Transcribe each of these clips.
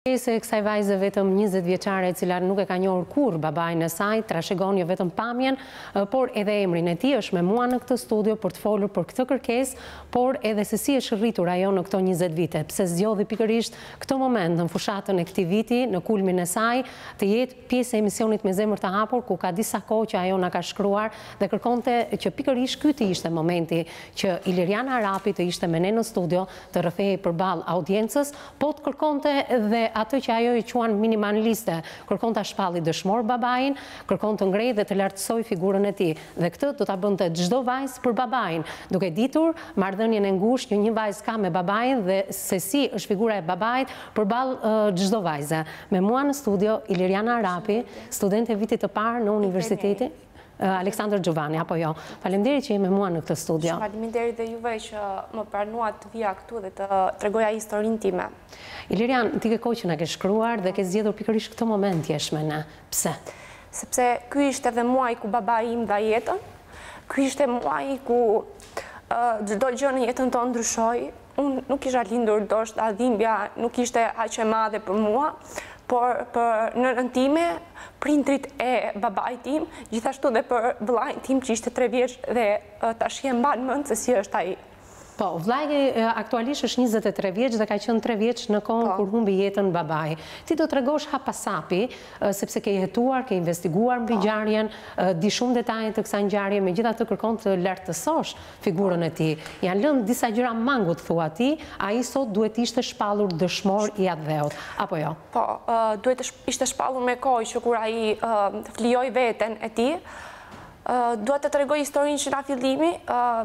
Se kësaj vajze vetëm 20 vjeçare e cila nuk e ka njohur kurrë babain e saj, trashëgon jo vetëm pamjen, por edhe emrin e tij. Është me mua në këtë studio për të folur për këtë kërkesë, por edhe se si është rritur ajo në këto 20 vite, pse zgjodhi pikërisht këtë moment në fushatën e këtij viti, në kulmin e saj, të jetë pjesë e emisionit Me zemër të hapur, ku ka disa kohë që ajo na ka shkruar dhe kërkonte që pikërisht ky të ishte momenti që Iliriana Arapi të ishte me ne në studio, të rrëfehej përballë audiencës, po të kërkonte dhe atë që ajo i quan minimaliste, kërkon të shpalli dëshmor babain, kërkon të ngrej dhe të lartësoj figurën e tij. Dhe këtë do ta bënte çdo vajzë për babain, duke ditur marrëdhënien e ngushtë që një vajzë ka me babain dhe se si është figura e babait përballë çdo vajze. Me mua në studio Iliriana Arapi, studente e vitit të parë në Universitetin Aleksandër Gjovani, apo jo. Faleminderit që je me mua në këtë studio. Faleminderit dhe juve që më pranuat të vija këtu dhe të tregoja historinë time. Ilirian, ti ke kohë që na ke shkruar dhe ke zgjedhur pikërisht këtë moment jesh me ne. Pse? Sepse ky ishte edhe muaji ku babai im dha jetën. Ky ishte muaji ku çdo gjë në jetën tonë ndryshoi. Unë nuk isha lindur, ndoshta dhimbja nuk ishte aq e madhe për mua, por për nënën time, prindrit e babait tim, gjithashtu dhe për vllain tim që ishte 3 vjeç dhe tash e mban mend se si është ai. Po, vllai aktualisht është 23 vjeç dhe ka qenë 3 vjeç në kohën kur humbi jetën babai. Ti do t'tregosh hapasapi, sepse ke jetuar, ke investiguar mbi ngjarjen, di shumë detaje të kësaj ngjarje, megjithatë kërkon të lartësosh figurën e tij. Janë lënë disa gjëra mangut thua ti, ai sot duhet ishte shpallur dëshmor I atdheut, apo jo? Po, duhet ishte shpallur me kohë që kur ai flijoi veten e tij. Duhet të tregoj historinë që nga fillimi,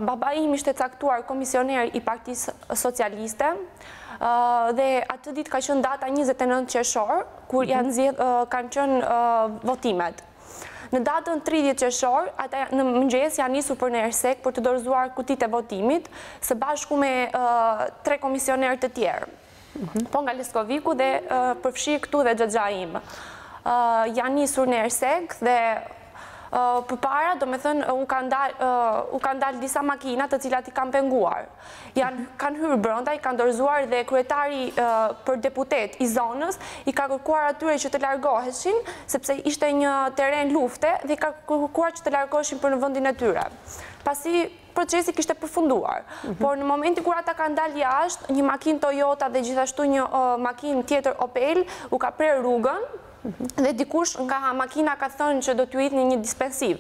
babai im ishte caktuar komisioner I Partisë Socialiste dhe atë ditë ka qenë data 29 qershor, kur kanë qenë votimet. Në datën 30 qershor, ata në mëngjes janë nisur për në Ersek për të dorëzuar kutitë e votimit, së bashku me 3 komisionerë të tjerë. Po nga Leskoviku dhe përfshirë këtu dhe xhaxha im. Janë nisur në Ersek dhe përpara, do me thënë, u kanë dalë disa makina të cilat I kanë penguar. Kanë hyrë brenda, I kanë dorëzuar dhe kryetari për deputet I zonës I ka kërkuar atyre që të largoheshin, sepse ishte një teren lufte dhe I ka kërkuar që të largoheshin për në vendin e tyre. Pasi procesi kishte përfunduar. Por në momentin kur ata kanë dalë jashtë, një makinë Toyota dhe gjithashtu një makinë tjetër Opel u ka prerë rrugën, dhe dikush nga makina ka thënë që do t'ju hidhni një dispensiv.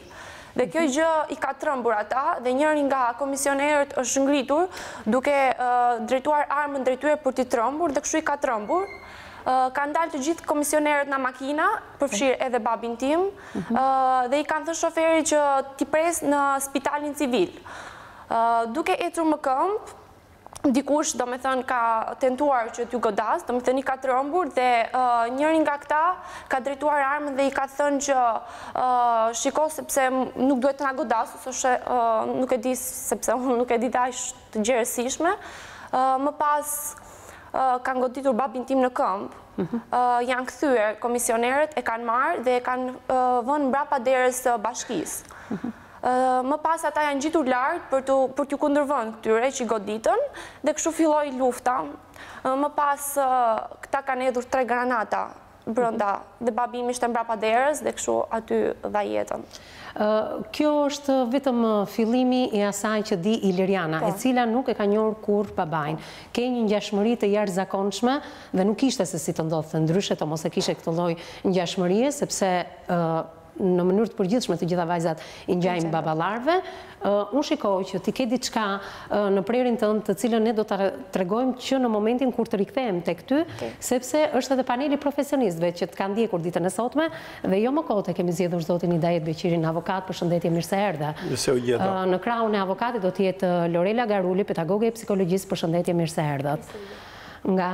Dhe kjo gjë I ka trembur ata dhe njëri nga komisionerët është ngritur duke drejtuar armën drejt tyre për t'i trembur dhe kështu I ka trembur. Kanë dalë të gjithë komisionerët në makina, përfshirë edhe babin tim, dhe I kanë thënë shoferit që t'i pres në spitalin civil. Duke ecur më këmbë, dikush, do me thënë, ka tentuar që t'ju godas, do me thënë I ka trembur dhe njëri nga këta ka drejtuar armën dhe I ka thënë që shiko sepse nuk duhet të nga godas, nuk e di sepse unë nuk e di da ishtë të gjerësishme. Më pas kanë goditur babin tim në këmbë, janë kthyer komisionerët, e kanë marrë dhe e kanë vënë mbrapa derës bashkisë. Më pas ata janë gjitur lart për t'ju kundërvënë këtyre që I goditën dhe kështu filloi lufta. Më pas këta kanë hedhur 3 granata brenda dhe babi im ishte mbrapa derës dhe kështu aty dha jetën. Kjo është vetëm fillimi I asaj që di Iliriana, e cila nuk e ka njohur kurrë babain. Ke një ngjashmëri të jashtëzakonshme dhe nuk ishte se si të ndodhte ndryshe, të mos e kishe këtë lloj ngjashmërie, sepse në mënyrë të përgjithshme të gjitha vajzat I ngjajnë baballarëve. Unë shikoj që ti ke diçka në prerin tënd të cilën ne do ta tregojmë që në momentin kur të rikthehemi tek ty, sepse është edhe paneli profesionistëve që të kanë ndjekur ditën e sotme dhe jo më kote kemi zgjedhur zotin Hidayet Beqirin, avokat. Përshëndetje, mirë se erdhe. Në krahun e avokatit do të jetë Lorela Garuli, pedagoge e psikologjisë. Përshëndetje, mirë se erdhët. Nga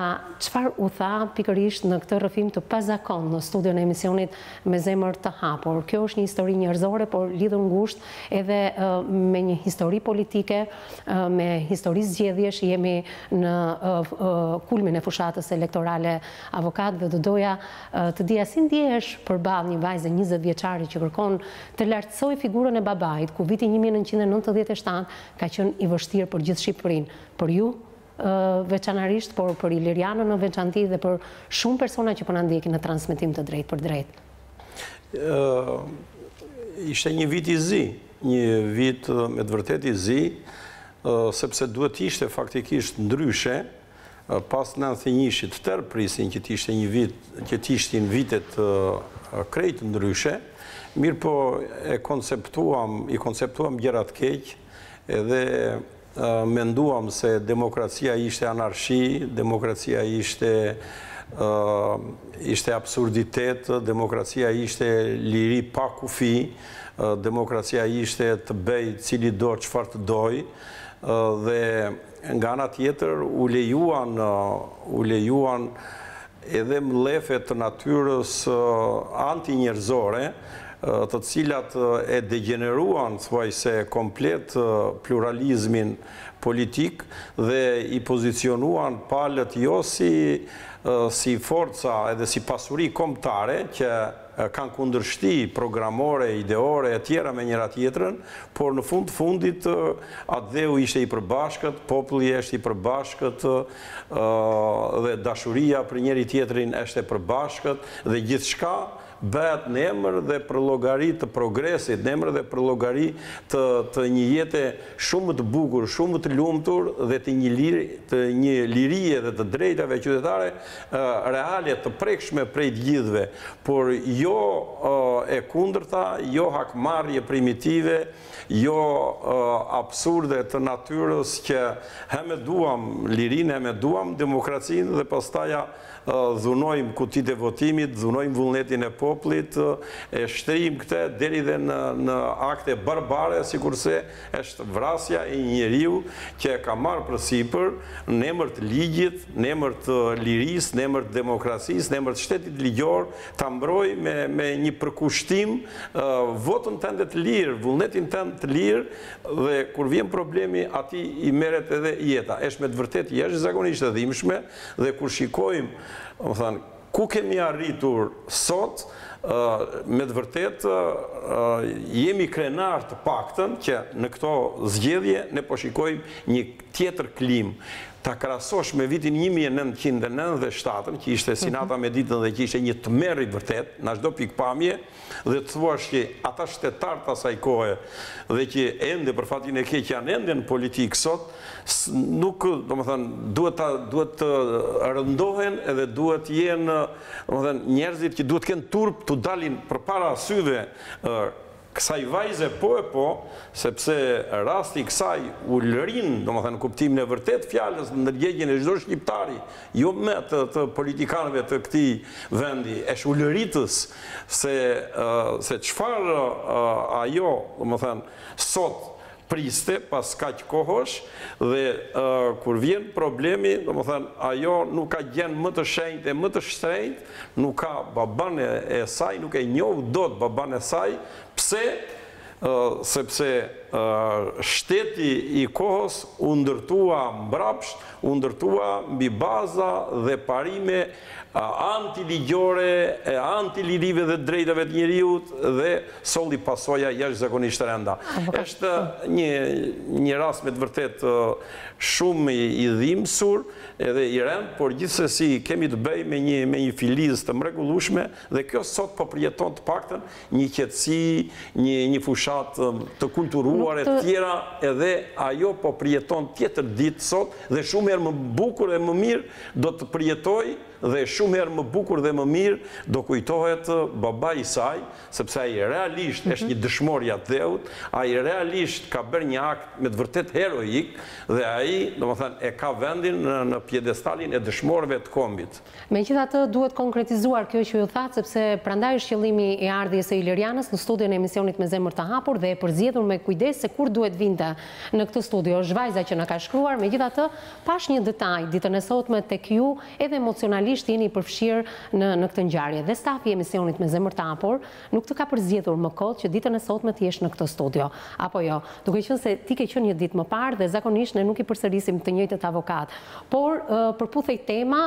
çfarë u tha pikërisht në këtë rrëfim të pazakon në studion e emisionit Me zemër të hapur. Kjo është një histori njerëzore, por lidhur ngushtë edhe me një histori politike, me histori zgjedhjesh. Jemi në kulmin e fushatës elektorale avokat dhe do doja të dija si ndjehesh përballë një vajze 20 vjeçare që kërkon të lartësoj figurën e babait, ku viti 1997 ka qenë I vështirë për gjithë Shqipërinë. Për ju veçanarisht, por për Ilirianën në veçanti dhe për shumë persona që po na ndjekin në transmetim të drejt për drejt. Ishte një vit i zi, një vit me të vërtet i zi, sepse duhet ishte faktikisht ndryshe, pas 91-shit tërë prisin që t'ishte një vit, që t'ishtin vitet krejt ndryshe, mirë po i konceptuam gjërat keq, edhe menduam se demokracia ishte anarshi, demokracia ishte absurditet, demokracia ishte liri pa kufi, demokracia ishte të bëj cili do çfarë të doj, dhe nga ana tjetër u lejuan edhe mlefet të natyrës anti-njerëzore, të cilat e degeneruan thuajse komplet pluralizmin politik dhe i pozicionuan palët jo si forca edhe si pasuri kombëtare që kanë kundërshti programore, ideore e tjera me njëra tjetrën, por në fundit atë dheu ishte i përbashkët, populli ishte i përbashkët dhe dashuria për njëri tjetrin ishte përbashkët dhe gjithçka bëhet në emër dhe për llogari të progresit, në emër dhe për llogari të një jete shumë të bukur, shumë të lumtur dhe të një lirie dhe të drejtave qytetare reale të prekshme prej të gjithëve, por jo e kundërta, jo hakmarrje primitive, jo absurde të natyrës që hem e duam lirinë, hem e duam demokracinë dhe pastaja dhunojmë kutit e votimit, dhunojmë vullnetin e popullit, e shtrim këte deri dhe në akte barbare, sikurse është vrasja e një njeriu që ka marrë përsipër në emër të ligjit, në emër të lirisë, në emër të demokracisë, në emër të shtetit ligjor, ta mbroj me një përkushtim votën tënde të lirë, vullnetin tënd të lirë, dhe kur vjen problemi ati i merret edhe jeta. Është me të vërtet jashtëzakonisht e dhimbshme, dhe kur shikojmë ku kemi arritur sot, me të vërtet jemi krenar të paktën që në këto zgjedhje ne po shikojmë një tjetër klim. Ta krahasosh me vitin 1997, që ishte Sinata me ditën dhe që ishte një tmerr i vërtet, në çdo pikpamje, dhe të thuash që ata shtetarë të asaj kohe dhe që ende për fatin e keq janë ende në politikë sot, nuk, domethënë, duhet të rëndohen edhe duhet të jenë, domethënë, njerëzit që duhet të kenë turp të dalin përpara syve kësaj vajze po, sepse rasti kësaj u lërin, domethënë kuptimin e vërtet fjalës në ndërgjegjjen e çdo shqiptari, jo me të politikanëve të këtij vendi, është ulëritës se çfarë ajo, domethënë, sot priste pas kaq kohësh dhe kur vjen problemi, domethënë ajo nuk ka gjën më të shenjtë e më të shtrenjtë, nuk ka baban e saj, nuk e njoh dot baban e saj. Pse? Sepse shteti i kohës u ndërtua mbrapsht, u ndërtua mbi baza dhe parime antiligjore, antilirive dhe drejtave të njeriut dhe solli pasoja jashtëzakonisht rënda. Është një rast me të vërtet shumë i dhimbësur edhe i rënd, por gjithsesi kemi të bëj me një filiz të mrekullueshme dhe kjo sot po përjeton të paktën një qetësi, një fushat të kulturuar e tjera, edhe ajo po përjeton tjetër ditë sot dhe shumë herë më bukur e më mirë do të përjetoj dhe shumë herë më bukur dhe më mirë do kujtohet baba i saj, sepse ai realisht është një dëshmor i dheut, ai realisht ka bërë një akt me të vërtet heroik dhe ai, domethënë, e ka vendin në piedestalin e dëshmorëve të kombit. Megjithatë duhet konkretizuar kjo që ju thatë, sepse prandaj është qëllimi i ardhjes së Ilirianës në studion e emisionit Me Zemër të Hapur dhe e përzgjedhur me kujdes se kur duhet vinte në këtë studio. Është vajza që na ka shkruar, megjithatë pash një detaj ditën e sotme tek ju edhe emocionalisht realisht jeni përfshirë në këtë ngjarje. Dhe stafi i emisionit Me Zemër të Hapur nuk të ka përzgjedhur më kot që ditën e sotme të jesh në këtë studio. Apo jo, duke qenë se ti ke qenë një ditë më parë dhe zakonisht ne nuk i përsërisim të njëjtët avokat. Por përputhej tema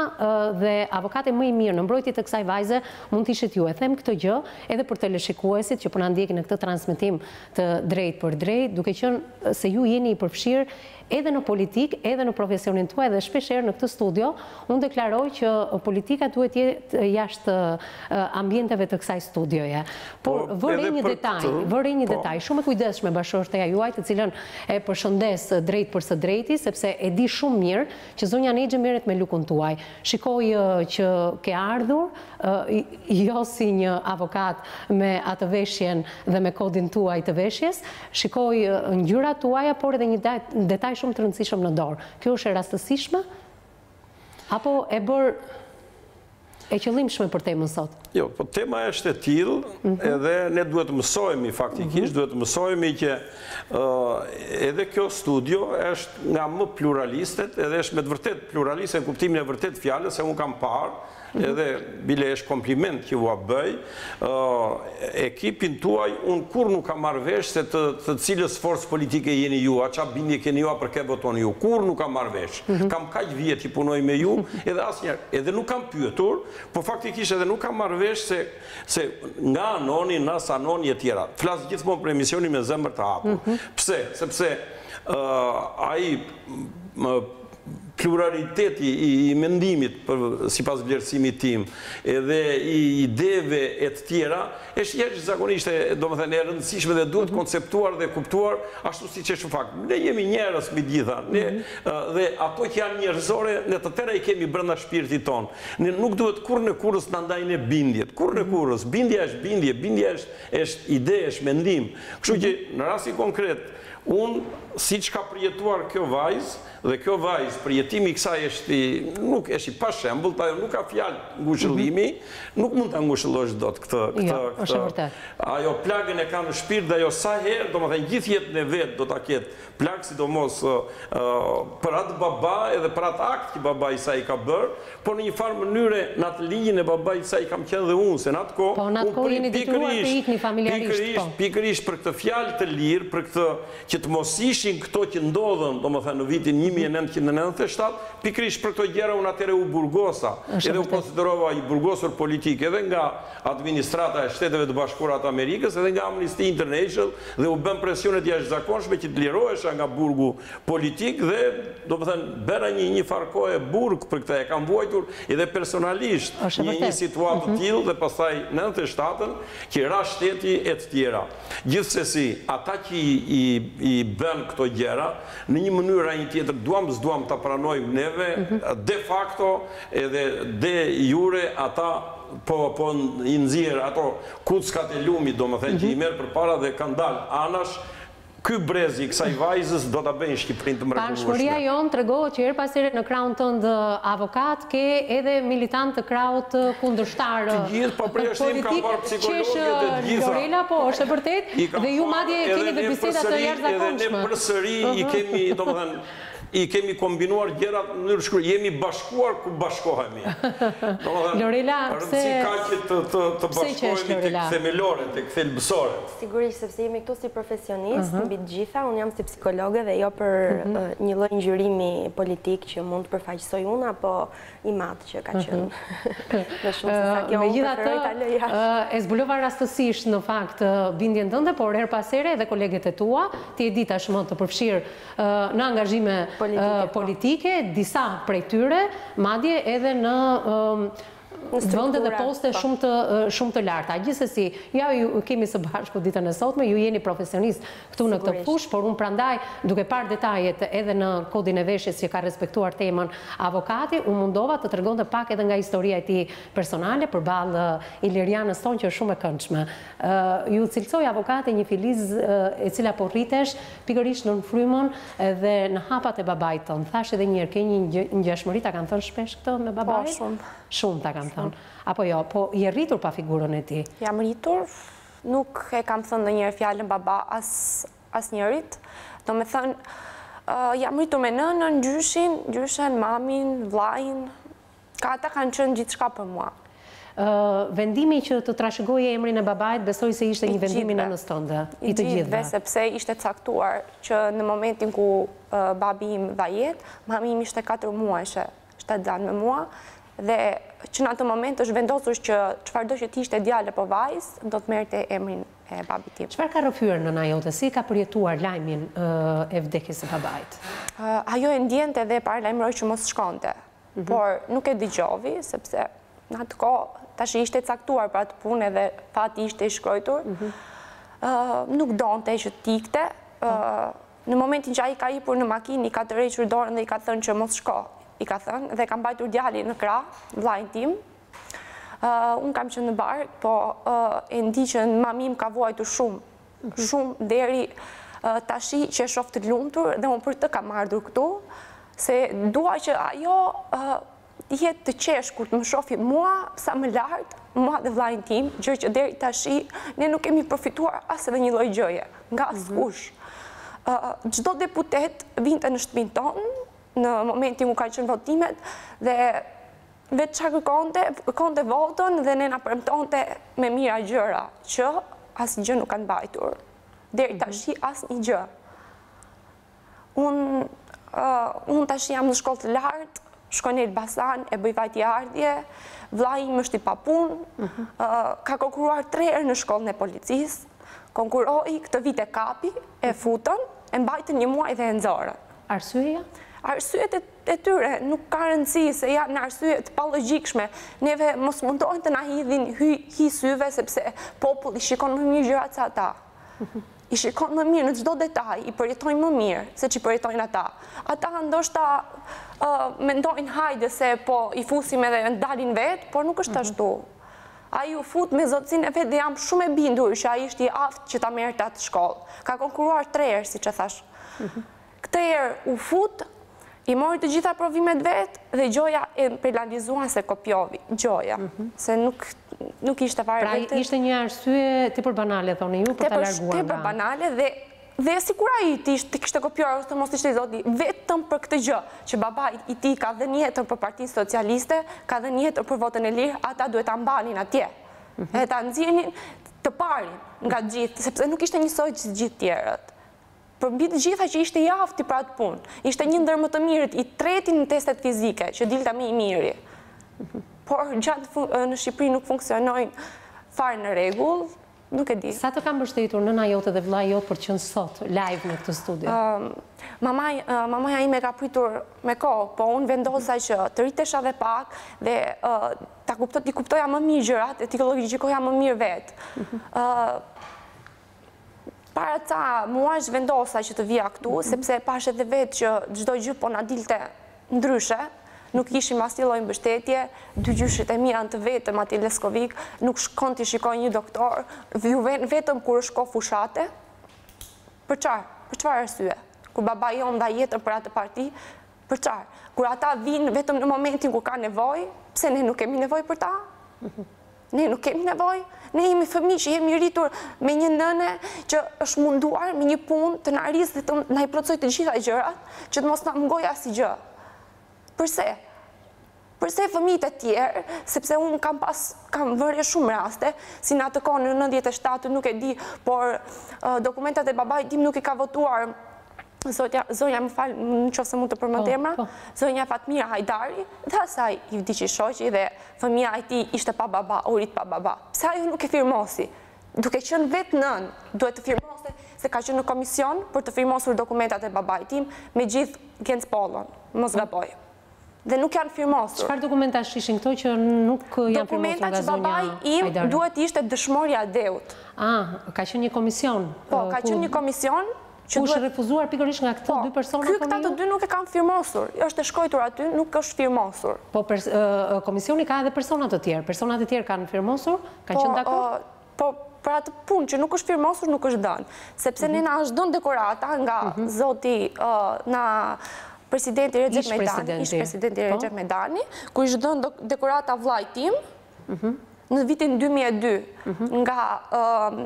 dhe avokati më i mirë në mbrojtje të kësaj vajze mund të ishit ju. E them këtë gjë edhe për teleshikuesit që po na ndjekin në këtë transmetim të drejt për drejt, duke qenë se ju jeni i përfshirë edhe në politik, edhe në profesionin tuaj dhe shpeshherë në këtë studio, unë deklaroj që politika duhet jetë jashtë ambienteve të kësaj studioje. Por vërej një detaj, shumë e kujdesshme bashkëshorteja juaj, të cilën e përshëndes drejt për së drejti, sepse e di shumë mirë që zonja Nexhi merret me lukun tuaj. Shikoj që ke ardhur jo si një avokat me atë veshjen dhe me kodin tuaj të veshjes, shikoj ngjyrat tuaja, por edhe një detaj shumë të rëndësishëm në dorë. Kjo është e rastësishme? Apo e bërë e qëllimshme për temën sot? Jo, po tema është e tillë, edhe ne duhet të mësojmë faktikisht, duhet të mësojmë që edhe kjo studio është nga më pluralistet, edhe është me të vërtet pluraliste në kuptimin e vërtet fjalës, se unë kam parë, edhe bile është kompliment që ua bëj, ekipin tuaj, unë kur nuk kam marrë vesh se të cilës forcë politike jeni ju, a qa bindje keni ju, a për ke voton ju, kur nuk kam marrë vesh. Kam kaq vjet që punoj me ju, edhe asnjëherë, edhe nuk kam pyetur, por faktikisht edhe nuk kam marrë vesh se nga anoni, nas anoni e tjera. Flas gjithmonë për emisionin Me Zemër të Hapur. Pse? Sepse ai pluraliteti i mendimit sipas vlerësimit tim edhe i ideve e të tjera është jashtëzakonisht domethënë e rëndësishme dhe duhet konceptuar dhe kuptuar ashtu siç është në fakt. Ne jemi njerëz mbi gjitha, dhe ato që janë njerëzore ne të tëra i kemi brenda shpirtit ton. Ne nuk duhet kurrë në kurrës na ndajnë bindjet. Kurrë në kurrës, bindja është bindje, bindja është ide, është mendim. Kështu që në rastin konkret unë, siç ka përjetuar kjo vajzë, dhe kjo vajzë, përjetimi i kësaj nuk është i pashembull, ajo nuk ka fjalë ngushëllimi, nuk mund ta ngushëllosh dot këtë. Ajo plagën e ka në shpirt dhe ajo sa herë, domethënë gjithë jetën e vet do ta ketë plagë, sidomos për atë baba edhe për atë akt që babai i saj ka bërë, por në një farë mënyre në atë linjën e babait të saj kam qenë dhe unë, se në atë kohë, po në atë kohë jeni detyruar të ikni familjarisht, pikërisht për këtë fjalë të lirë, për këtë që të mos ishin këto që ndodhen, domethënë në vitin 1997, pikërisht për këto gjëra unë atëherë u burgosa, edhe u konsiderova i burgosur politik edhe nga administrata e Shteteve të Bashkuara të Amerikës, edhe nga Amnesty International, dhe u bën presionet jashtëzakonshme që të lirohesha nga burgu politik dhe domethënë bëra një farë kohë burg për këtë. E kam vuajtur edhe personalisht një situatë të tillë dhe pastaj 97-ën që ra shteti e të tjera. Gjithsesi, ata që i bën këto gjëra në një mënyrë a një tjetër s'duam ta pranojmë neve, de facto edhe de jure ata po i nxjerr ato kuckat e lumit, domethënë që i merr përpara dhe kanë dalë anash. Ky brezi i kësaj vajzës do ta bëjnë Shqipërinë të mrekullueshme. Pashmëria jonë tregohet që her pas here në krahun tënd avokat ke edhe militant të krahut kundërshtar. Të gjithë, po prej shtim kanë parë psikologët e gjitha. Lorela, po, është e vërtet? Dhe ju madje keni dhe biseda të jashtëzakonshme. Edhe ne përsëri i kemi, domethënë, i kemi kombinuar gjërat në mënyrë shkruar, jemi bashkuar ku bashkohemi. Lorela, pse ka që të bashkohemi tek themelore, tek thelbësore. Sigurisht, sepse jemi këtu si profesionistë, mbi të gjitha, unë jam si psikologe dhe jo për një lloj ngjyrimi politik që mund të përfaqësoj unë apo i madh që ka qenë. Më shumë se sa kjo preferoj ta lë jashtë. E zbulova rastësisht në fakt bindjen tënde, por her pas here edhe kolegët e tua, ti e di tashmë të përfshirë në angazhime politike, disa prej tyre, madje edhe në vende dhe poste shumë të larta. Gjithsesi, ja ju kemi së bashku ditën e sotme, ju jeni profesionist këtu në këtë fushë, por unë prandaj, duke parë detajet edhe në kodin e veshjes që ka respektuar temën avokati, unë mundova të tregonte pak edhe nga historia e tij personale përballë Ilirianës tonë që është shumë e këndshme. Ju cilësoj avokati një filiz e cila po rritesh pikërisht në frymën dhe në hapat e babait tënd. Thash edhe një herë, ke një ngjashmëri, ta kanë thënë shpesh këtë me babain? Shumë ta kanë thënë. Apo jo, po i rritur pa figurën e tij? Jam rritur, nuk e kam thënë ndonjëherë fjalën baba asnjërit. Domethënë, jam rritur me nënën, gjyshen, mamin, vllajin, Ka ata kanë qenë gjithçka për mua. Vendimi që të trashëgoje emrin e babait, besoj se ishte një vendim i nënës tënde, i të gjithëve. Sepse ishte caktuar që në momentin ku babi im dha jetë, mami im ishte 4 muajshe, shtatzanë me mua, dhe që në atë moment është vendosur që çfarëdo që t'ishte djalë apo vajzë, do të merrte emrin e babit tim. Çfarë ka rrëfyer nëna jote, si ka përjetuar lajmin e vdekjes së babait? Ajo e ndjente dhe paralajmëroi që mos shkonte, por nuk e dëgjovi, sepse në atë kohë tash ishte caktuar për atë punë dhe fati ishte i shkruar. Nuk donte që t'ikte. Në momentin që ai ka hipur në makinë, i ka tërhequr dorën dhe i ka thënë që mos shko, i ka thënë, dhe ka mbajtur djalin në krah, vllain tim. Unë kam qenë në bark, po e ndi që mami im ka vuajtur shumë deri tashi që e shoh të lumtur dhe unë për të kam ardhur këtu, se dua që ajo jetë të qesh kur të më shofi mua, sa më lartë, mua dhe vllajin tim, gjë që deri tashi ne nuk kemi përfituar as edhe një lloj gjëje, nga askush. Çdo deputet vinte në shtëpinë tonë në momentin ku kanë qenë votimet dhe vetë çka kërkonte votën dhe ne na premtonte me mira gjëra, që asgjë nuk kanë mbajtur. Deri tashi asnjë gjë. Unë tashi jam në shkollë të lartë, shkoj në Elbasan, e bëj vajtjeardhje, vllai im është i papunë, ka konkuruar 3 herë në shkollën e policisë, konkuroi, këtë vit e kapi, e futën, e mbajtën 1 muaj dhe e nxorën. Arsyeja? Arsyet e tyre nuk ka rëndësi, se janë arsye të palogjikshme. Neve mos mundohen të na hidhin hi syve, sepse populli shikon më mirë gjërat se ata. I shikon më mirë në çdo detaj, i përjetojnë më mirë se që i përjetojnë ata. Ata ndoshta mendojnë hajde se po i fusim edhe ndalin vetë, por nuk është ashtu. Ai u fut me zotësinë e vetë dhe jam shumë e bindur që ai ishte i aftë që ta merrte atë shkollë. Ka konkuruar 3 herë, siç e thash. Këtë herë u fut, i mori të gjitha provimet vetë dhe gjoja e penalizuan se kopjovi. Gjoja, se nuk ishte fare vetë. Pra ishte një arsye tepër banale, thoni ju, për ta larguar nga. Tepër banale dhe si kur ai të kishte kopjuar ose mos ishte i zoti, vetëm për këtë gjë, që baba i tij ka dhënë jetën për Partinë Socialiste, ka dhënë jetën për votën e lirë, ata duhet ta mbanin atje. E ta nxjerrin të parin nga gjithë, sepse nuk ishte njësoj që gjithë tjerët. Për mbi të gjitha që ishte i afti për atë punë, ishte një ndër më të mirët, i tretin në testet fizike, që dilta më i miri. Por gjatë në Shqipëri nuk funksionojnë fare në rregull, nuk e di. Sa të kam mbështetur nëna jote dhe vllai jot për të qenë sot live në këtë studio? Mamaja ime ka pritur me kohë, po unë vendosa që të rritesha dhe pak dhe t'i kuptoja më mirë gjërat e t'i logjikoja më mirë vetë. Para ca muajsh vendosa që të vija këtu, sepse pash edhe vetë që çdo gjë po na dilte ndryshe, nuk ishim asnjë lloj mbështetje, 2 gjyshit e mia të vetëm aty Leskovik, nuk shkon t'i shikoj një doktor, vetëm kur shko fushate. Për çfarë? Për çfarë arsye? Kur baba jon dha jetën për atë parti, për çfarë? Kur ata vinë vetëm në momentin kur ka nevojë, pse ne nuk kemi nevojë për ta? Ne nuk kemi nevojë. Ne jemi fëmijë që jemi rritur me një nëne që është munduar me një punë të na arrisë dhe të na i plotësoj të gjitha gjërat, që të mos na mungojë asgjë. Përse? Përse fëmijët e tjerë, sepse unë kam vënë shumë raste, si në atë kohë në 97, nuk e di, por dokumentat e babait tim nuk i ka votuar zonja më falë, në qoftë se mund të përmend emra, zonja Fatmira Hajdari, dhe asaj i vdiqi shoqi dhe fëmia e tij ishte pa baba, u rit pa baba. Pse ajo nuk e firmosi? Duke qenë vetë nën, duhet të firmoste se ka qenë në komision për të firmosur dokumentat e babait tim me gjithë Gens Pollon, mos gaboj. Dhe nuk janë firmosur. Çfarë dokumentash ishin këto që nuk janë firmosur nga zonja Hajdari? Dokumentat që babai im duhet ishte dëshmorja e Deut. Ka qenë një komision? Po, ka qenë një komision. Kush refuzuar pikërisht nga këto 2 persona? Këta të 2 nuk e kanë firmosur. Është e shkruar aty, nuk është firmosur. Po komisioni ka edhe persona të tjerë. Personat e tjerë kanë firmosur? Kanë qenë dakord? Po, për atë punë që nuk është firmosur, nuk është dhënë. Sepse ne na është dhënë dekorata nga zoti na presidenti Recep Medani, ish presidenti Recep Medani, ku ishte dhënë dekorata vllait tim. Në vitin 2002 nga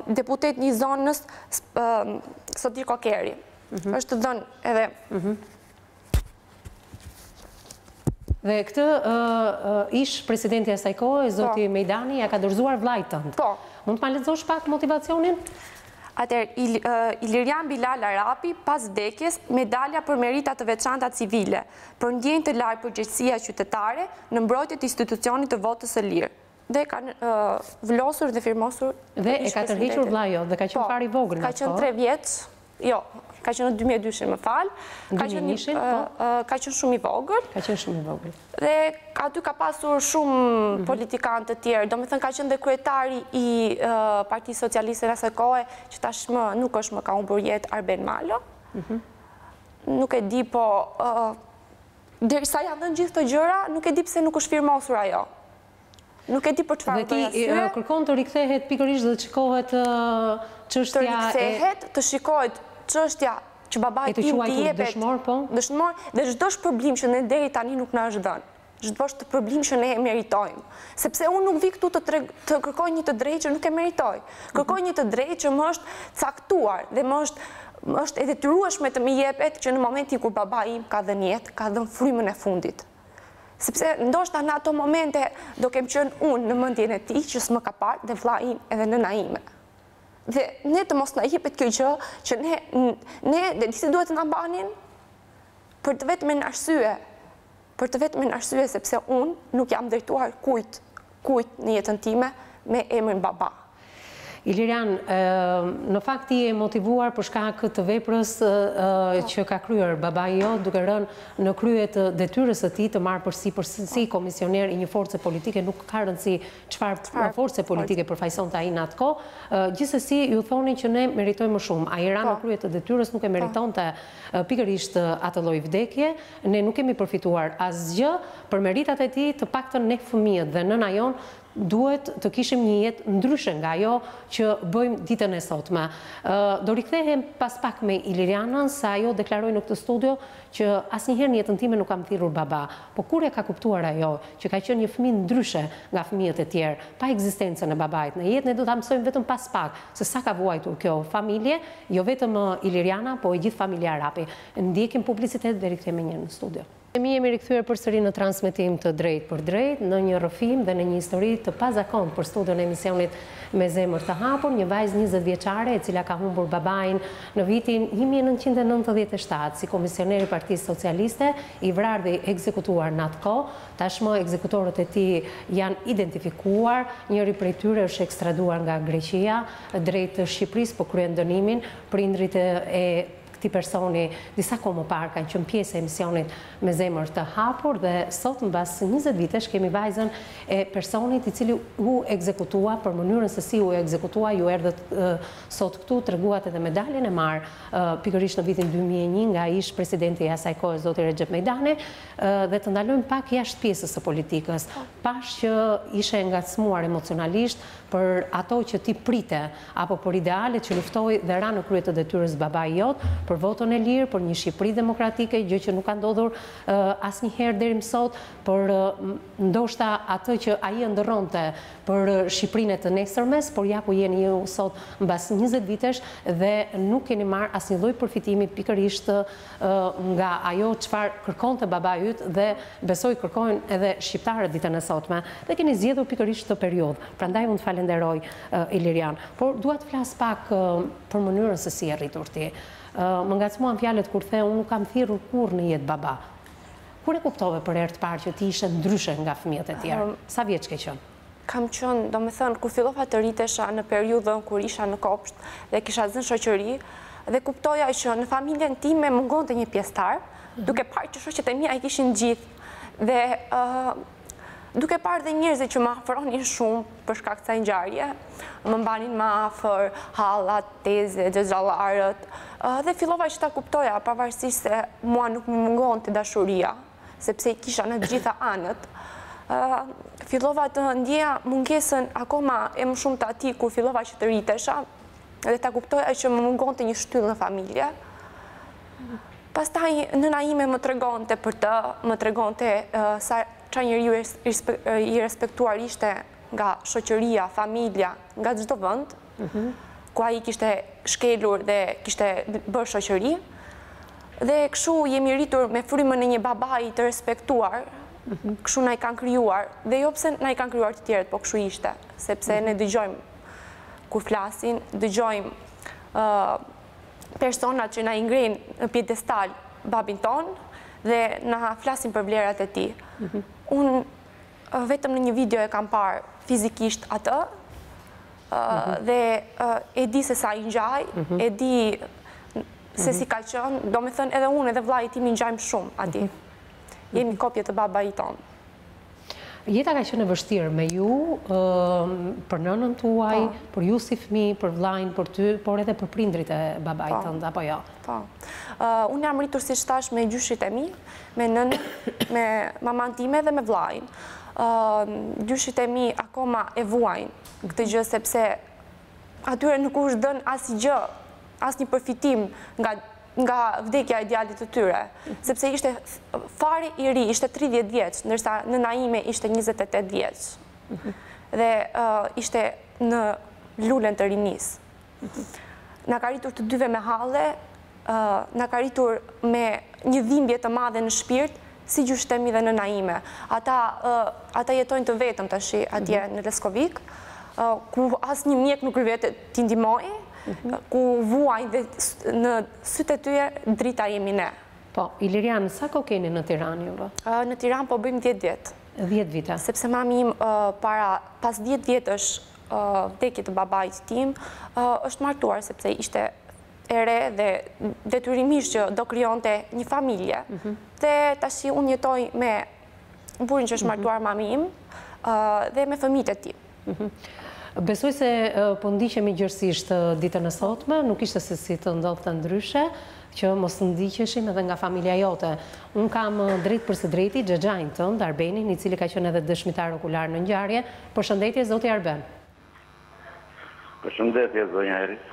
deputet një zonës Sotir Kokeri. Është dhënë edhe Dhe këtë ish presidenti asaj kohe, zoti Mejdani, ja ka dorëzuar vllajt tënd. Po. Mund të ma lexosh pak motivacionin? Atëherë, Ilirian Bilal Arapi, pas vdekjes, medalja për merita të veçanta civile, për ndjenjë të lartë përgjegjësia qytetare në mbrojtje të institucionit të votës së lirë. Dhe ka vlosur dhe firmosur. Dhe e ka tërhequr vllai dhe ka qenë fare i vogël. Ka qenë 3 vjeç, jo, ka qenë në 2002, më fal. Ka qenë shumë i vogël. Ka qenë shumë i vogël. Dhe aty ka pasur shumë politikanë të tjerë. Do me thënë ka qenë dhe kryetari i Partisë Socialiste në asaj kohe, që tashmë nuk është më ka humbur jetë, Arben Malo. Nuk e di, po derisa janë dhënë gjithë të gjëra, nuk e di pse nuk është firmosur ajo. Nuk e di për çfarë do arsye. Dhe ti kërkon të rikthehet pikërisht dhe të shikohet çështja të rikthehet, të shikohet çështja që babai tim t'i jepet dëshmor dhe çdo shpërblim që ne deri tani nuk na është dhënë. Çdo shpërblim që ne e meritojmë. Sepse unë nuk vi këtu të kërkoj një të drejtë që nuk e meritoj. Kërkoj një të drejtë që më është caktuar dhe më është e detyrueshme të më jepet që në momentin kur babai im ka dhënë jetë, ka dhënë frymën e fundit. Sepse ndoshta në ato momente do kem qenë unë në mendjen e tij që s'më ka parë dhe vllai im edhe nëna ime. Dhe ne të mos na jepet kjo gjë që ne dhe disi duhet të na mbanin për të vetmen arsye. Për të vetmen arsye sepse unë nuk jam drejtuar kujt në jetën time me emrin baba. Ilirian, në fakt ti e motivuar për shkak të veprës që ka kryer babai jot, duke rënë në krye të detyrës së tij të marrë përsipërsi komisioner i një force politike, nuk ka rëndësi çfarë force politike përfaqësonte ai në atë kohë. Gjithsesi ju thonin që ne meritojmë më shumë. Ai ra në krye të detyrës, nuk e meritonte pikërisht atë lloj vdekje. Ne nuk kemi përfituar asgjë për meritat e tij, të paktën ne fëmijët dhe nëna jon duhet të kishim një jetë ndryshe nga ajo që bëjmë ditën e sotme. Do rikthehem pas pak me Ilirianën, sa ajo deklaroi në këtë studio që asnjëherë në jetën time nuk kam thirrur baba. Po kur e ka kuptuar ajo që ka qenë një fëmijë ndryshe nga fëmijët e tjerë, pa ekzistencën e babait në jetë, ne do ta mësojmë vetëm pas pak se sa ka vuajtur kjo familje, jo vetëm Iliriana, po e gjithë familja Arapi. Ndjekim publicitet dhe rikthehemi një herë në studio. Mi jemi rikthyer përsëri në transmetim të drejt për drejt, në një rrëfim dhe në një histori të pazakontë për studion e emisionit Me zemër të hapur, një vajzë 20 vjeçare e cila ka humbur babain në vitin 1997 si komisioner i Partisë Socialiste, i vrarë dhe ekzekutuar në atë kohë. Tashmë ekzekutorët e tij janë identifikuar, njëri prej tyre është ekstraduar nga Greqia drejt Shqipërisë, po kryen dënimin. Prindrit e këtij personi disa kohë më parë kanë qenë pjesë e emisionit Me zemër të hapur dhe sot mbas 20 vitesh kemi vajzën e personit i cili u ekzekutua për mënyrën se si u ekzekutua. Ju erdhët sot këtu, treguat edhe medaljen e marrë pikërisht në vitin 2001 nga ish presidenti i asaj kohe zoti Recep Mejdani, dhe të ndalojmë pak jashtë pjesës së politikës. Pash që ishe ngacmuar emocionalisht për ato që ti prite apo për idealet që luftoi dhe ra në krye të detyrës babai jot, për votën e lirë, për një Shqipëri demokratike, gjë që nuk ka ndodhur asnjëherë deri më sot, për ndoshta atë që ai ndërronte për Shqipërinë e të nesërmes, por ja ku jeni ju sot mbas 20 vitesh dhe nuk keni marrë asnjë lloj përfitimi pikërisht nga ajo çfarë kërkonte babai yt dhe besoj kërkojnë edhe shqiptarët ditën e sotme. Dhe keni zgjedhur pikërisht këtë periudhë. Prandaj unë të falenderoj Ilirian, por dua të flas pak për mënyrën se si e rritur ti. Më ngacmuan fjalët kur the unë nuk kam thirrur kurrë në jetë baba. Kur e kuptove për herë të parë që ti ishe ndryshe nga fëmijët e tjerë? Sa vjeç ke qenë? Kam qenë, domethënë, kur fillova të rritesha në periudhën kur isha në kopsht dhe kisha zënë shoqëri, dhe kuptoja që në familjen time mungonte një pjesëtar, duke parë që shoqet e mia i kishin gjithë dhe duke parë dhe njerëzit që më afronin shumë për shkak të kësaj ngjarje, më mbanin më afër hallat, tezet, xhallarët, dhe fillova që ta kuptoja pavarësisht se mua nuk më mungonte dashuria, sepse i kisha në të gjitha anët. Fillova të ndjeja mungesën akoma e më shumë të atij kur fillova që të rritesha dhe ta kuptoja që më mungonte një shtyllë në familje. Pastaj nëna ime më tregonte për të, më tregonte sa çfarë njeriu i respektuar ishte nga shoqëria, familja, nga çdo vend, ku ai kishte shkelur dhe kishte bërë shoqëri. Dhe kështu jemi rritur me frymën e një babai të respektuar këshu na i kanë kryuar, dhe jo pse na i kanë kryuar të tjerët, po këshu ishte, sepse ne dëgjojmë kur flasin, dëgjojmë personat që na i ngrejnë në pjedestal babin ton, dhe na flasin për vlerat e tij. Unë vetëm në një video e kam parë fizikisht atë, dhe e di se sa i ngjaj, e di se si ka qënë, do me thënë edhe unë edhe vllai tim i ngjajmë shumë ati. Jemi kopje të babait tonë. Jeta ka qenë e vështirë me ju, për nënën tuaj, për ju si fëmijë, për vllain, për ty, por edhe për prindrit e babait tënd, apo jo? Po. Unë jam rritur si thash me gjyshit e mi, me nënën, me maman time dhe me vllain. Gjyshit e mi akoma e vuajnë këtë gjë sepse atyre nuk u është dënë asnjë gjë, asnjë përfitim nga vdekja e djalit të tyre, sepse ishte fare i ri, ishte 30 vjeç, ndërsa nëna ime ishte 28 vjeç. Dhe ishte në lulen të rinis. Na ka rritur të dyve me halle, na ka rritur me një dhimbje të madhe në shpirt, si gjyshtemi dhe nëna ime. Ata jetojnë të vetëm tash atje në Leskovik, ku asnjë mjek nuk rrëvet t'i ndihmojë, ku vuaj dhe në sytë e tyre drita jemi ne. Po, Ilirian, sa ko keni në Tiranë juve? Në Tiranë po bëjmë 10 vjetë. 10 vite? Sepse mami im pas 10 vjetësh vdekje të babait tim, është martuar sepse ishte e re dhe detyrimisht që do krijonte një familje. Dhe tashi unë jetoj me burrin që është martuar mami im dhe me fëmijët e tij. Besoj se po ndiqemi gjërësisht ditën e sotme, nuk ishte se si të ndodhte të ndryshe, që mos të ndiqeshim edhe nga familja jote. Unë kam drejt për së drejti xhaxhain tënd, Arbenin, i cili ka qenë edhe dëshmitar okular në ngjarje. Përshëndetje, zoti Arben. Përshëndetje, zonja Eris.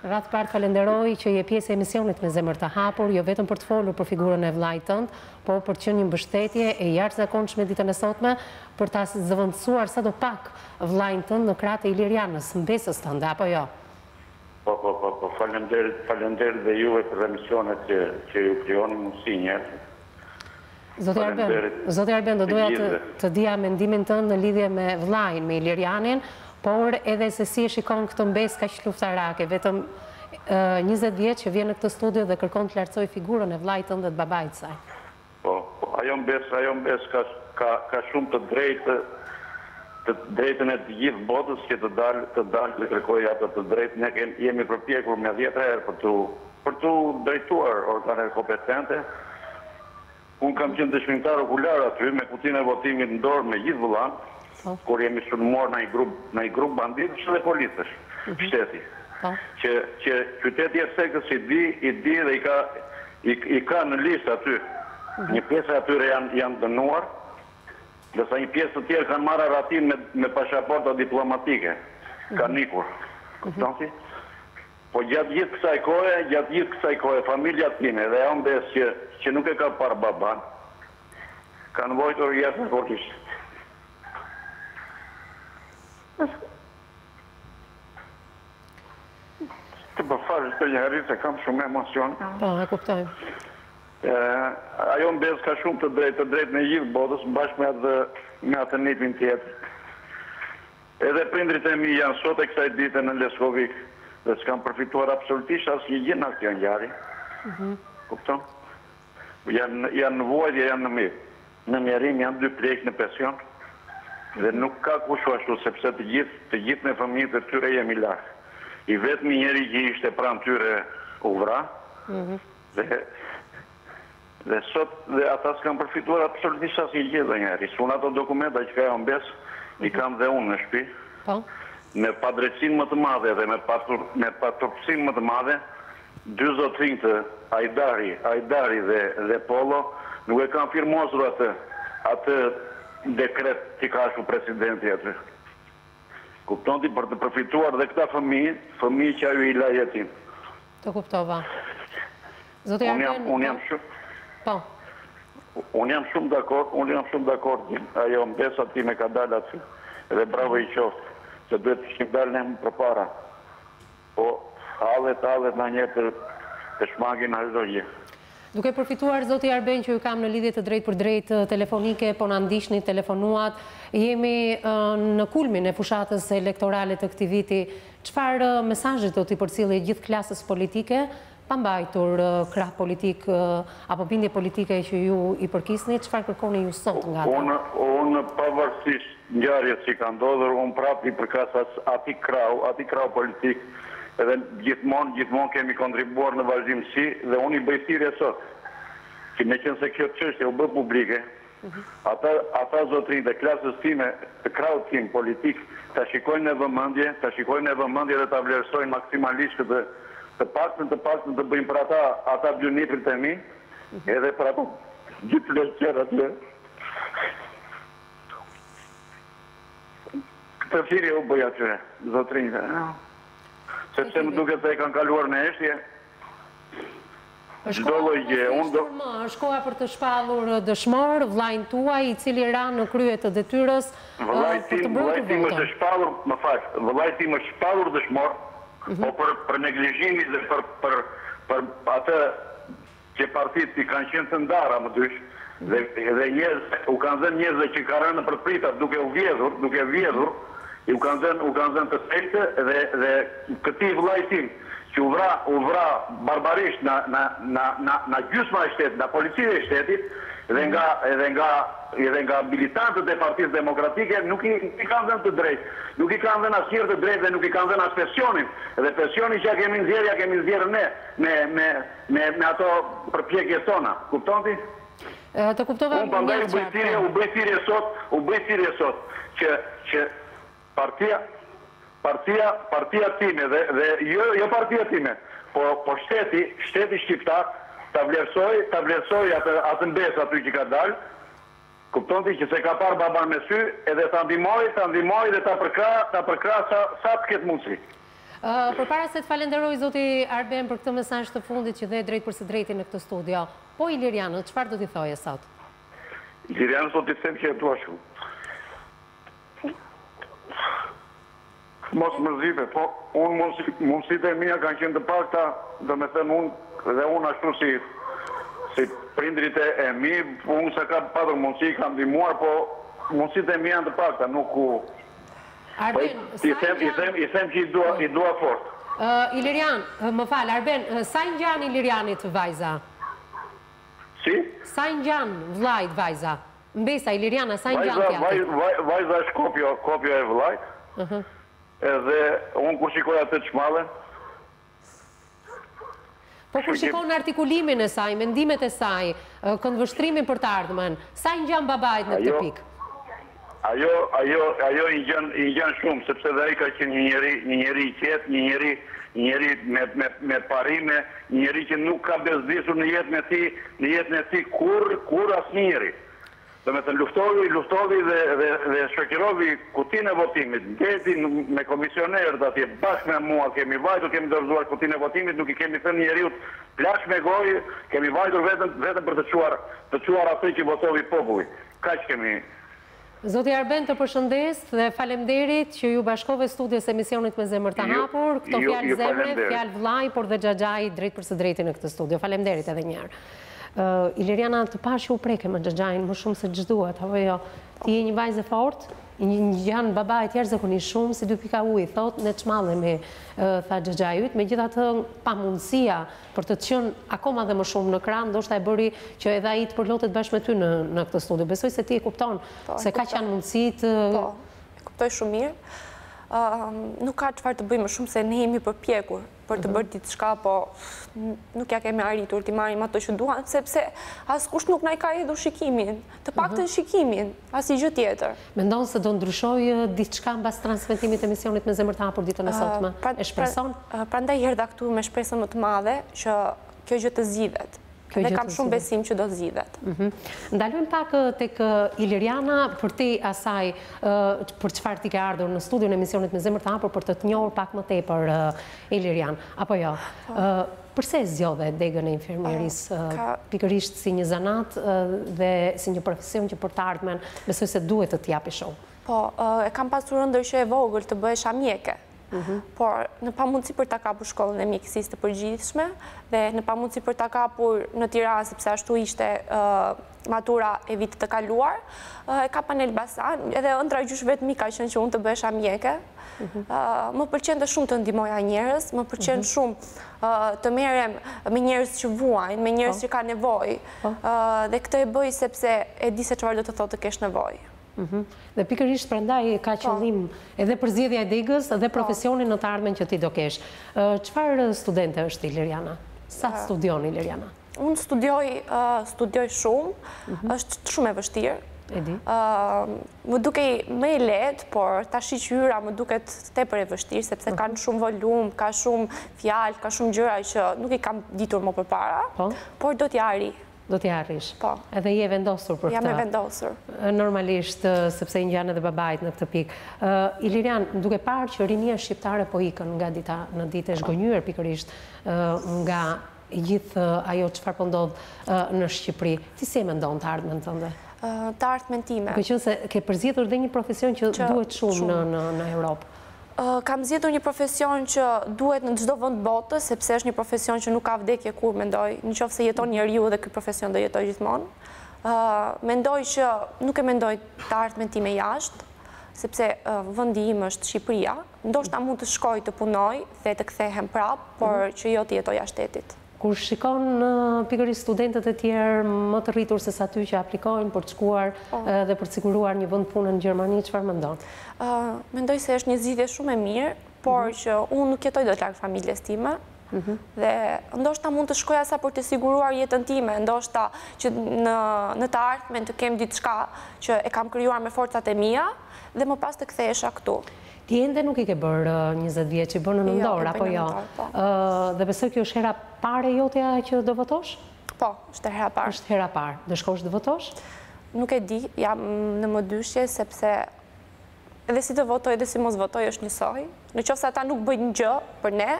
Ratë partë falenderoj që je pjesë e emisionit Me Zemër të Hapur, jo vetëm për të folur për figurën e vllait tënd, por për të qenë një mbështetje e jashtëzakonshme ditën e sotme, për ta zëvendësuar sadopak vllain tënd në krahët e Ilirianës, mbesës tënde, apo jo? Po, falenderit dhe juve për emisionet që ju krijoni mundësi njerëz. Zoti Arben, do doja të dija mendimin tënd në lidhje me vllain, me Ilirianin, por edhe se si e shikon këtë mbesë kaq luftarake, vetëm 20 vjeç që vjen në këtë studio dhe kërkon të lartësoj figurën e vllait tënd dhe të babait saj. Po, ajo mbesë ka shumë të drejtën e të gjithë botës që të dalë dhe kërkojë ato të drejtë. Ne jemi përpjekur me 10 herë për të drejtuar organet kompetente. Unë kam qenë dëshmitar okular aty me kutinë e votimit në dorë me gjithë vëllan, kur jemi sulmuar në një grup banditësh dhe policësh, shteti. Që qyteti e sekës i di dhe i ka në listë aty. Një pjesë atyre janë dënuar, dhe sa një pjesë të tjerë kanë marrë ratin me pashaporta diplomatike. Kanë ikur. Kupton si? Po gjatë gjithë kësaj kohe, familja time dhe ajo mbesë që nuk e ka parë baban, kanë vojtur jashtëzakonisht. Të përfaqësh të njëri se kam shumë emocion. Po, e kuptoj. Ajo mbesë ka shumë të drejtë në gjithë botës, bashkë me atë nipin tjetër. Edhe prindrit e mi janë sot e kësaj dite në Leskovik dhe s'kam përfituar absolutisht asnjë gjë nga kjo ngjarje. Kupton? Janë në vuajtje, janë në mirë. Në mjerim janë 2 plek në pension. Dhe nuk ka kushu ashtu, sepse të gjithë me fëmijët e tyre jemi larg. I vetmi njeri që ishte pranë tyre u vra, dhe sot dhe ata s'kan përfituar absolutisht asnjë gjë dhe njeri. Unë ato dokumenta që ka jo mbes, i kam dhe unë në shtëpi, me padrejtësinë më të madhe dhe me paturpsinë më të madhe, 2 zotrinj të Ajdari dhe Polo, nuk e kanë firmosur atë dekret që ka shu presidenti aty. Kupton ti për të përfituar dhe këta fëmijë që ajo i la jetin. Të kuptova. Zoti Arben, unë jam shumë. Po. Unë jam shumë dakord, ajo mbesa time ka dalë aty. Dhe bravo i qoftë, se duhet të shkim dalë në përpara. Po, hallet në një të shmagin a çdo gjë. Duke përfituar, zoti Arben, që ju kam në lidhje të drejt për drejt telefonike, po në ndishni, telefonuat, jemi në kulmin e fushatës elektorale të këtij viti. Çfarë mesazhet do t'i përcjellë gjithë klasës politike, pa mbajtur krah politik apo bindje politike që ju i përkisni, çfarë kërkoni ju sot nga ata? Unë pavarësisht ngjarjes që ka ndodhur, unë prapë i përkas atij krau politik, edhe gjithmonë kemi kontribuar në vazhdimsi dhe unë i bëj thirrje sot. Që me qenë se kjo çështje u bë publike, ata zotrinj dhe klasës time, të kraut tim politik, ta shikojnë në vëmendje dhe ta vlerësojnë maksimalisht të paktën të bëjmë për ata bjuniprit e mi, edhe për ato gjithë leqer atje. Këtë thirrje u bëj atyre, zotrinjve. Sepse më duket se e kanë kaluar në eshtje. Çdo lloj gjë. Është koha për të shpallur dëshmor, vllajin tuaj i cili ra në krye të detyrës. Vllai tim është shpallur, më fal. Vllai tim është shpallur dëshmor, po për neglizhimin dhe për atë që partitë i kanë qenë të ndara më dysh, dhe njerëz u kanë dhënë njerëzve që kanë rënë për pritat duke vjedhur, u kanë dhënë të thjeshtë dhe këtij vllai tim që u vra barbarisht në gjysma e shtetit, në policinë e shtetit, edhe nga militantët e Partisë Demokratike nuk i kanë dhënë të drejtë. Nuk i kanë dhënë asnjëherë të drejtë dhe nuk i kanë dhënë as pensionin. Dhe pensionin që kemi nxjerrë ne me ato përpjekjet tona. Kupton ti? Të kuptova. Unë prandaj u bëj thirrje sot që partia time dhe jo partia time, po shteti shqiptar ta vlerësoj atë mbes aty që ka dalë. Kupton ti që se ka parë baban me sy, edhe ta ndihmoj dhe ta përkra sa të ketë mundësi. Përpara se të falenderoj zoti Arben për këtë mesazh të fundit që dhe drejt për së drejti në këtë studio, po Ilirianët, çfarë do t'i thoje sot? Ilirianët sot t'i them që e dua shumë. Mos mërzive, po unë mundësitë e mia kanë qenë të pakta, do me thënë unë ashtu si prindrit e mi, unë se ka patur mundësi, kam ndihmuar, po mundësitë e mia janë të pakta, nuk u... Arben, i them që i dua fort. Ilirian, më fal, Arben, sa i ngjan Ilirianit vajza? Si? Sa i ngjan vllajt vajza? Mbesa Iliriana, sa i ngjan tjatër? Vajza është kopjo e vllajt. Edhe unë kur shikoj atë të shmallën. Po kur shikon artikulimin e saj, mendimet e saj, këndvështrimin për të ardhmen, sa i ngjan babait në këtë pikë? Ajo i ngjan shumë, sepse dhe ai ka qenë një njeri i qetë, një njeri me parime, një njeri që nuk ka bezdisur në jetën e tij kur asnjëri. Do me të luftovi dhe shoqërovi kutinë e votimit. Gjeti me komisionerët atje, bashkë me mua, kemi vajtur, kemi dorëzuar kutinë e votimit, nuk i kemi thënë njeriut plash me gojë, kemi vajtur vetëm për të çuar atë që votovi populli. Kaq kemi. Zoti Arben, të përshëndes dhe faleminderit që ju bashkove studios emisionit Me Zemër të Hapur. Këto fjalë zemre, fjalë vllai, por dhe xhaxhai drejt për së drejti në këtë studio. Faleminderit edhe një herë. Iliriana, të pash u preke me xhaxhain më shumë se ç'duhet, apo jo? Ti je një vajzë fort, janë babait jashtëzakonisht shumë, si 2 pika ujë, thot, ne çmallemi, tha xhaxhai yt, megjithatë pamundësia për të qenë akoma dhe më shumë në krah, ndoshta e bëri që edhe ai të përlotet bashkë me ty në këtë studio. Besoj se ti e kupton se kaq janë mundësitë. Po, e kuptoj shumë mirë. Nuk ka çfarë të bëjmë shumë se ne jemi përpjekur për të bërë diçka, po nuk ja kemi arritur të marrim ato që duan, sepse askush nuk na i ka hedhur shikimin, të paktën shikimin, asnjë gjë tjetër. Mendon se do ndryshojë diçka mbas transmetimit të emisionit Me Zemër të Hapur ditën e sotme? E shpreson? Prandaj erdha këtu me shpresën më të madhe që kjo gjë të zgjidhet. Dhe kam shumë besim që do zgjidhet. Ndalojmë pak tek Iliriana për te asaj për çfarë ti ke ardhur në studion e emisionit Me Zemër të Hapur për të njohur pak më tepër Ilirian. Apo jo? Përse zgjodhe degën e infermierisë pikërisht si një zanat dhe si një profesion që për të ardhmen besoj se duhet të t'japi shumë? Po, e kam pasur ëndër që e vogël të bëhesha mjeke. por në pamundësi për ta kapur shkollën e mjekësisë të përgjithshme dhe në pamundësi për ta kapur në Tiranë, sepse ashtu ishte matura e vitit të kaluar, e ka Panel Basan, edhe ëndra gjysh vetëm ka qenë që unë të bëhesha mjeke. Më pëlqen të shumë të ndihmoja njerëz, më pëlqen shumë të merrem me njerëz që vuajnë, me njerëz që kanë nevojë, dhe këtë e bëj sepse e di se çfarë do të thotë të kesh nevojë. Dhe pikërisht prandaj ka qëllim edhe përzgjedhja e degës dhe profesionin në të ardhmen që ti do kesh. Çfarë studente është Iliriana? Sa studion Iliriana? Unë studioj shumë, është shumë e vështirë. E di. Më duke më e lehtë, por tash që hyra më duket tepër e vështirë, sepse kanë shumë volum, ka shumë fjalë, ka shumë gjëra që nuk i kam ditur më përpara, por do t'ja arri. Do t'i arrish? Po. Edhe je vendosur për këtë? Jam e vendosur. Normalisht, sepse i ngjanë edhe babait në këtë pikë. Ilirian, duke parë që rinia shqiptare po ikën nga dita në ditë e zhgënjur pikërisht nga gjithë ajo çfarë po ndodh në Shqipëri, ti si e mendon të ardhmen tënde? Të ardhmen time. Për që se ke përzgjedhur dhe një profesion që duhet shumë në Europë. Kam zgjedhur një profesion që duhet në çdo vend botës, sepse është një profesion që nuk ka vdekje kur mendoj, nëse jeton njeriu dhe ky profesion do jetoj gjithmonë. Mendoj që nuk e mendoj të ardhmen time jashtë, sepse vendi im është Shqipëria. Ndoshta mund të shkoj të punoj dhe të kthehem prap, por që jo të jetoj jashtë shtetit. Kur shikon pikërisht studentët e tjerë më të rritur se sa ty që aplikojnë për të shkuar dhe për të siguruar një vend pune në Gjermani, çfarë mendon? Mendoj se është një zgjidhje shumë e mirë, por që unë nuk jetoj dot larg familjes time. Dhe ndoshta mund të shkoja sa për të siguruar jetën time, ndoshta që në të ardhmen të kem diçka që e kam krijuar me forcat e mia dhe më pas të kthehesha këtu. Ti ende nuk i ke bërë 20 vjeç, i bën në nëndor, apo jo? Dhe besoj kjo është hera pare jotja që do votosh? Po, është hera parë. Është hera parë. Do shkosh të votosh? Nuk e di, jam në mëdyshje, sepse edhe si të votoj edhe si mos votoj është njësoj. Në qoftë se ata nuk bëjnë gjë për ne,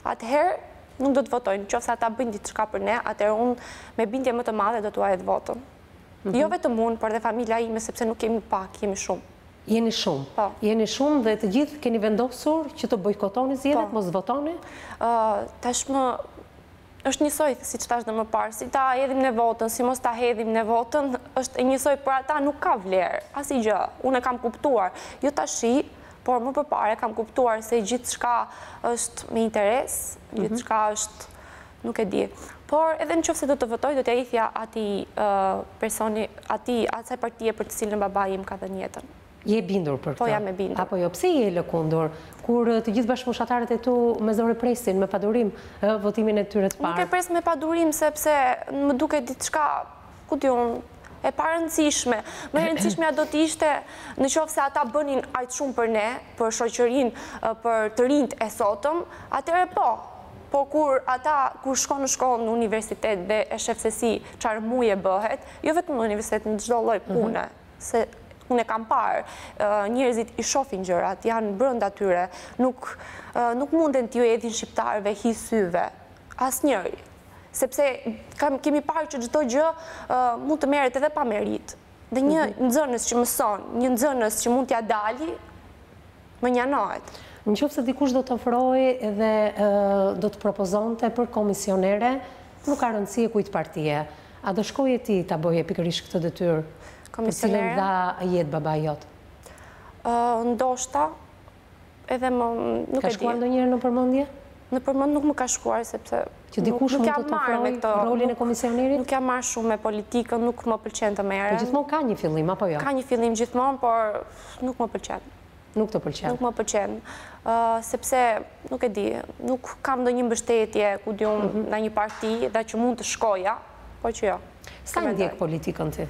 atëherë nuk do të votoj. Në qoftë se ata bëjnë diçka për ne, atëherë unë me bindje më të madhe do t'u ajet votën. Jo vetëm unë, por dhe familja ime, sepse nuk jemi pak, jemi shumë. Jeni shumë. Jeni shumë dhe të gjithë keni vendosur që të bojkotoni zgjedhjet, mos votoni? Tashmë është njësoj, si që tash dhe më parë, si ta hedhim në votën, si mos ta hedhim në votën, është njësoj për ata nuk ka vlerë, asi gjë, unë e kam kuptuar, jo tashi, por më përpare kam kuptuar se gjithë shka është me interes, gjithë shka është, nuk e di. Por edhe në qoftë se do të votoj, do t'ja ithja ati personi, asaj partije për të cilën babai im ka dhënë jetën. Je bindur për këtë? Po, jam e bindur. Apo jo, pse je lëkundur? Kur të gjithë bashkëpunëtarët e tu me zore presin, me padurim, votimin e tyre të parë? Nuk e pres me padurim, sepse më duke diçka, ku diun, e parëndësishme. Më rëndësishmja do t'ishte në qoftë se ata bënin aq shumë për ne, për shoqërinë, për të rinjt e sotëm, atëherë po. Po kur shkon në shkollë në universitet dhe e shef se si çfarë muje bëhet, jo vetëm në universitet, në çdo lloj pune, se unë e kam parë, njerëzit i shohin gjërat, janë brenda tyre, nuk munden t'ju edhin shqiptarëve hi syve, asnjëri. Sepse kemi parë që çdo gjë mund të merret edhe pa merit. Dhe një nxënës që mëson, një nxënës që mund t'ja dali, më njanohet. Në qoftë se dikush do të ofrojë dhe do të propozonte për komisionere, nuk ka rëndësi e kujt partije. A do shkoje ti ta bëje pikërisht këtë detyrë? Për cilën dha jetë baba jot? Ndoshta, edhe më nuk e di. Ka shkuar ndonjëherë në përmendje? Në përmendje nuk më ka shkuar, sepse që dikush mund të ofrojë rolin e komisionerit? Nuk jam marrë shumë me politikën, nuk më pëlqen të merrem. Po gjithmonë ka një fillim, apo jo? Ka një fillim gjithmonë, por nuk më pëlqen. Nuk të pëlqen? Nuk më pëlqen, sepse, nuk e di, nuk kam ndonjë mbështetje, ku diun, nga një parti, dhe që mund të shkoja, po që jo. Sa ndjek politikën ti?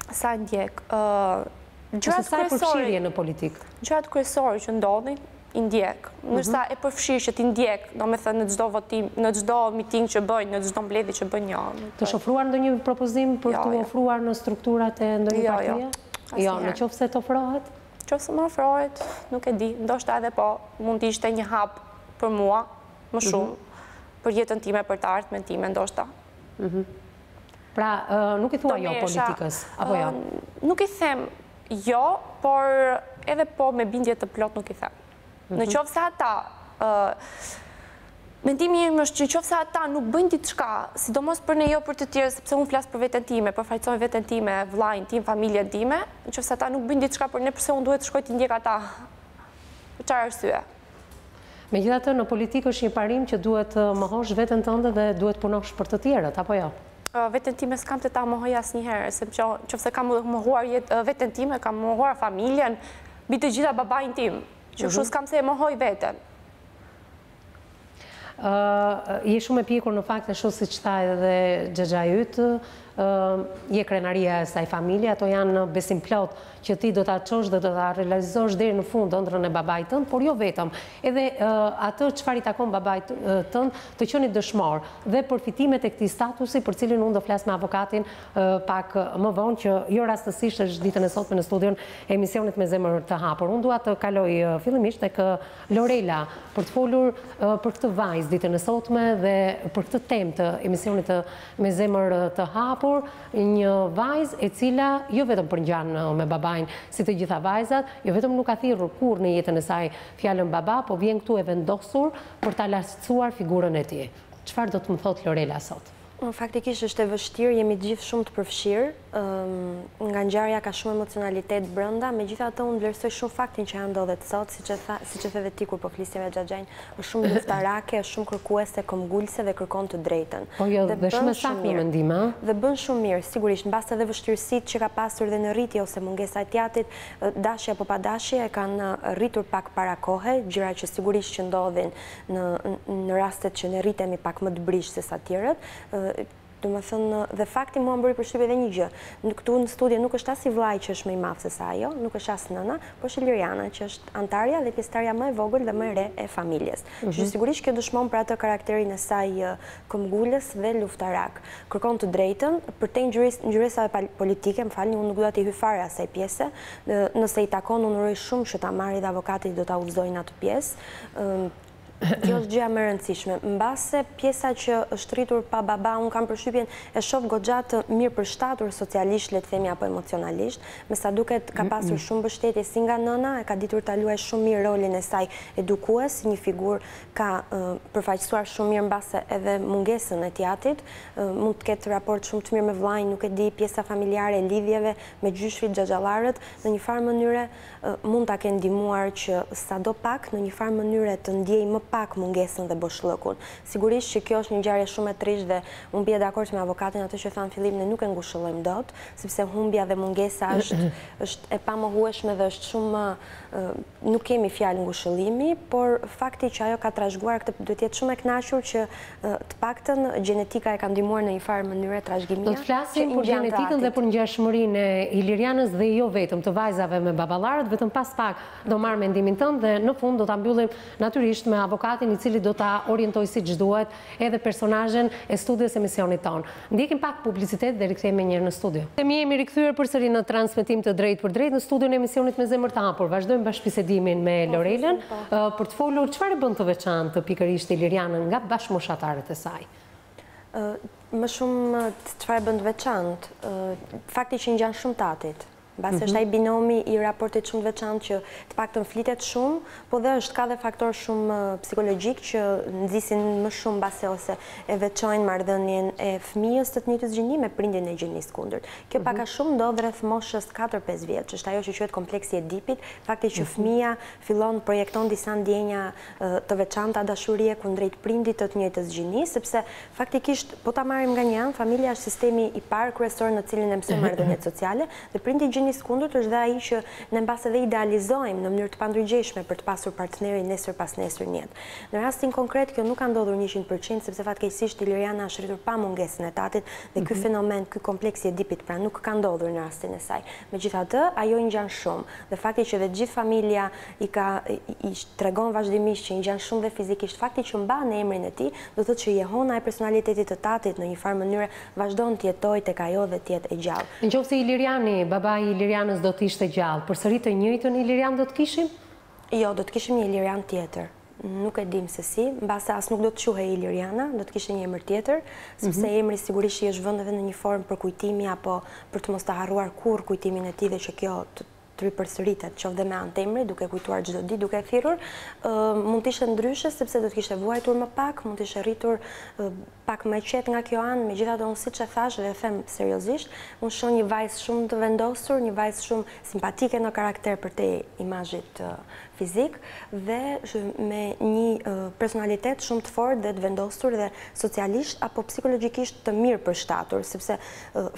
Sa ndjek? Ose sa e përfshirje në politikë? Gjërat kryesore që ndodhin, i ndjek. Nërsa e përfshirë që ti ndjek, do me thënë në çdo votim, në çdo miting që bëjnë, në çdo mbledhje që bëjnë, jo. Të ofruar ndonjë propozim për të ofruar në strukturat e ndonjë partie? Jo, në qoftë se të ofrohet? Qoftë se më ofrohet, nuk e di. Ndoshta edhe po, mund të ishte një hap për mua, më shumë, për jetën time, për të ardhmen time, ndoshta. Pra, nuk i thua jo politikës, apo jo? Nuk i them jo, por edhe po me bindje të plot nuk i them. Në qoftë se ata, mendimi im është që në qoftë se ata nuk bëjnë diçka, sidomos për ne jo për të tjerë, sepse unë flas për veten time, përfaqësoj veten time, vllajin tim, familjen time, në qoftë se ata nuk bëjnë diçka për ne, pse unë duhet të shkoj të ndjek ata? Për çfarë arsye? Megjithatë, në politikë është një parim që duhet të mohosh veten tënde dhe duhet punosh për të tjerët, apo jo? Veten time s'kam të ta mohoj asnjëherë, sepse nëse kam mohuar veten time, kam mohuar familjen, mbi të gjitha babain tim, që kështu s'kam se e mohoj veten. Je shumë e pjekur në fakt ashtu siç tha edhe xhaxha yt, je krenaria e saj familje, ato janë besim plot që ti do ta çosh dhe do ta realizosh deri në fund ëndrrën e babait tënd, por jo vetëm. Edhe atë çfarë i takon babait tënd të qeni dëshmor dhe përfitimet e këtij statusi për cilin unë do flas me avokatin pak më vonë, që jo rastësisht është ditën e sotme në studion e emisionit Me Zemër të Hapur. Unë dua të kaloj fillimisht tek Lorela për të folur për këtë vajzë ditën e sotme dhe për këtë temë të emisionit Me Zemër të Hapur, një vajzë e cila jo vetëm përngjan me babain si të gjitha vajzat, jo vetëm nuk ka thirrur kurrë në jetën e saj fjalën baba, po vjen këtu e vendosur për ta lartësuar figurën e tij. Çfarë do të më thotë Lorela sot? Faktikisht është e vështirë, jemi gjithë shumë të përfshirë, nga ngjarja ka shumë emocionalitet brenda, megjithatë unë vlerësoj shumë faktin që ndodhet sot, siç e theve ti kur po flisje me xhaxhain, është shumë luftarake, është shumë kërkuese, këmbgulse dhe kërkon të drejtën. Po jo, dhe shumë saktë në mendim, a? Dhe bën shumë mirë, sigurisht, mbas edhe vështirësitë që ka pasur dhe në rritje ose mungesa e teatrit, dashje apo pa dashje e kanë rritur pak para kohe, gjëra që sigurisht që ndodhin në rastet që ne rritemi pak më të brish se sa tjerët. Do më thënë, dhe fakti mua më bëri përshtypje edhe një gjë. Këtu në studio nuk është as i vllai që është më i madh se sa ajo, nuk është as nëna, por është Iliriana, që është antarja dhe pjesëtarja më e vogël dhe më e re e familjes. Që sigurisht kjo dëshmon për atë karakterin e saj këmbgulës dhe luftarak. Kërkon të drejtën, përtej ngjyresave politike, më falni, unë nuk dua të hy fare asaj pjese. Nëse i takon, unë uroj shumë që ta marrë dhe avokatit do ta udhëzojnë atë pjesë. Kjo është gjëja më e rëndësishme. Mbase pjesa që është rritur pa baba, unë kam përshtypjen e shoh goxha të mirë përshtatur socialisht, le të themi, apo emocionalisht, me sa duket ka pasur shumë mbështetje si nga nëna, e ka ditur ta luajë shumë mirë rolin e saj edukues, një figurë ka përfaqësuar shumë mirë mbase edhe mungesën e teatrit, mund të ketë raport shumë të mirë me vllajin, nuk e di, pjesa familjare e lidhjeve me gjyshrit, xhaxhallarët, në një farë mënyre mund ta kenë ndihmuar që sadopak në një farë mënyre të ndjej më pak mungesën dhe boshllëkun. Sigurisht që kjo është një ngjarje shumë e trisht dhe unë bie dakord me avokatin atë që thanë fillim, ne nuk e ngushëllojmë dot, sepse humbja dhe mungesa është e pamohueshme dhe është shumë nuk kemi fjalë ngushëllimi, por fakti që ajo ka trashëguar këtë duhet të jetë shumë e kënaqur që të paktën gjenetika e ka ndihmuar në një farë mënyrë trashëgimia. Do të flasim për gjenetikën dhe për ngjashmërinë e Ilirianës dhe jo vetëm të vajzave me baballarët, vetëm pas pak do marr mendimin tënd dhe në fund do ta mbyllim natyrisht me avokatin i cili do ta orientoj siç duhet edhe personazhen e studios emisionit ton. Ndjekim pak publicitet dhe rikthehemi një herë në studio. Jemi rikthyer përsëri në transmetim të drejtë për drejtë në studion e emisionit Me Zemër të Hapur. Vazhdojmë bashkëbisedimin me Lorelën për të folur çfarë bën të veçantë pikërisht Ilirianën nga bashkëmoshatarët e saj. Më shumë çfarë bën të veçantë, fakti që ngjan shumë tatit. Mbase është ai binomi i raportit shumë veçantë që të paktën flitet shumë, po dhe ka dhe faktor shumë psikologjik që nxisin më shumë mbase ose e veçojnë marrëdhënien e fëmijës të njëjtës gjini me prindin e gjinis kundërt. Kjo pak a shumë ndodh rreth moshës 4-5 vjeç, është ajo që quhet kompleksi i Edipit, fakti që fëmia fillon projekton disa ndjenja të veçanta dashurie kundrejt prindit të njëjtës gjini, sepse faktikisht po ta marrim nga një anë, familja është sistemi i parë kryesor në cilin e mësojmë marrëdhëniet sociale dhe prindi i kundërt është dhe ai që ne mbase dhe idealizojmë në mënyrë të pandrygjeshme për të pasur partnerin nesër pas nesër në jetë. Në rastin konkret kjo nuk ka ndodhur 100% sepse fatkeqësisht Iliriana është rritur pa mungesën e tatit dhe ky fenomen, ky kompleksi i Edipit pra nuk ka ndodhur në rastin e saj. Megjithatë, ajo i ngjan shumë dhe fakti që dhe gjithë familja i tregon vazhdimisht që i ngjan shumë dhe fizikisht, fakti që mban emrin e tij, do thotë që jehona e personalitetit të tatit në një farë mënyrë vazhdon të jetojë tek ajo dhe të jetë e gjallë. Nëse Iliriani, babai i Ilirianës do të ishte gjallë, përsëri të njëjtën Ilirian do të kishim? Jo, do të kishim një Ilirian tjetër. Nuk e dim se si, mbase as nuk do të quhej Iliriana, do të kishte një emër tjetër, sepse emri sigurisht i është vënë edhe në një formë për kujtimi apo për të mos të harruar kurrë kujtimin e tij dhe që kjo të të ripërsëritet, qoftë dhe me anë temri, duke kujtuar çdo ditë, duke thirrur, mund të ishte ndryshe sepse do të kishte vuajtur më pak, mund të ishte rritur pak më qetë nga kjo anë, megjithatë unë siç e thash dhe e them seriozisht, unë shoh një vajzë shumë të vendosur, një vajzë shumë simpatike në karakter përtej imazhit fizik dhe me një personalitet shumë të fortë dhe të vendosur dhe socialisht apo psikologjikisht të mirë përshtatur, sepse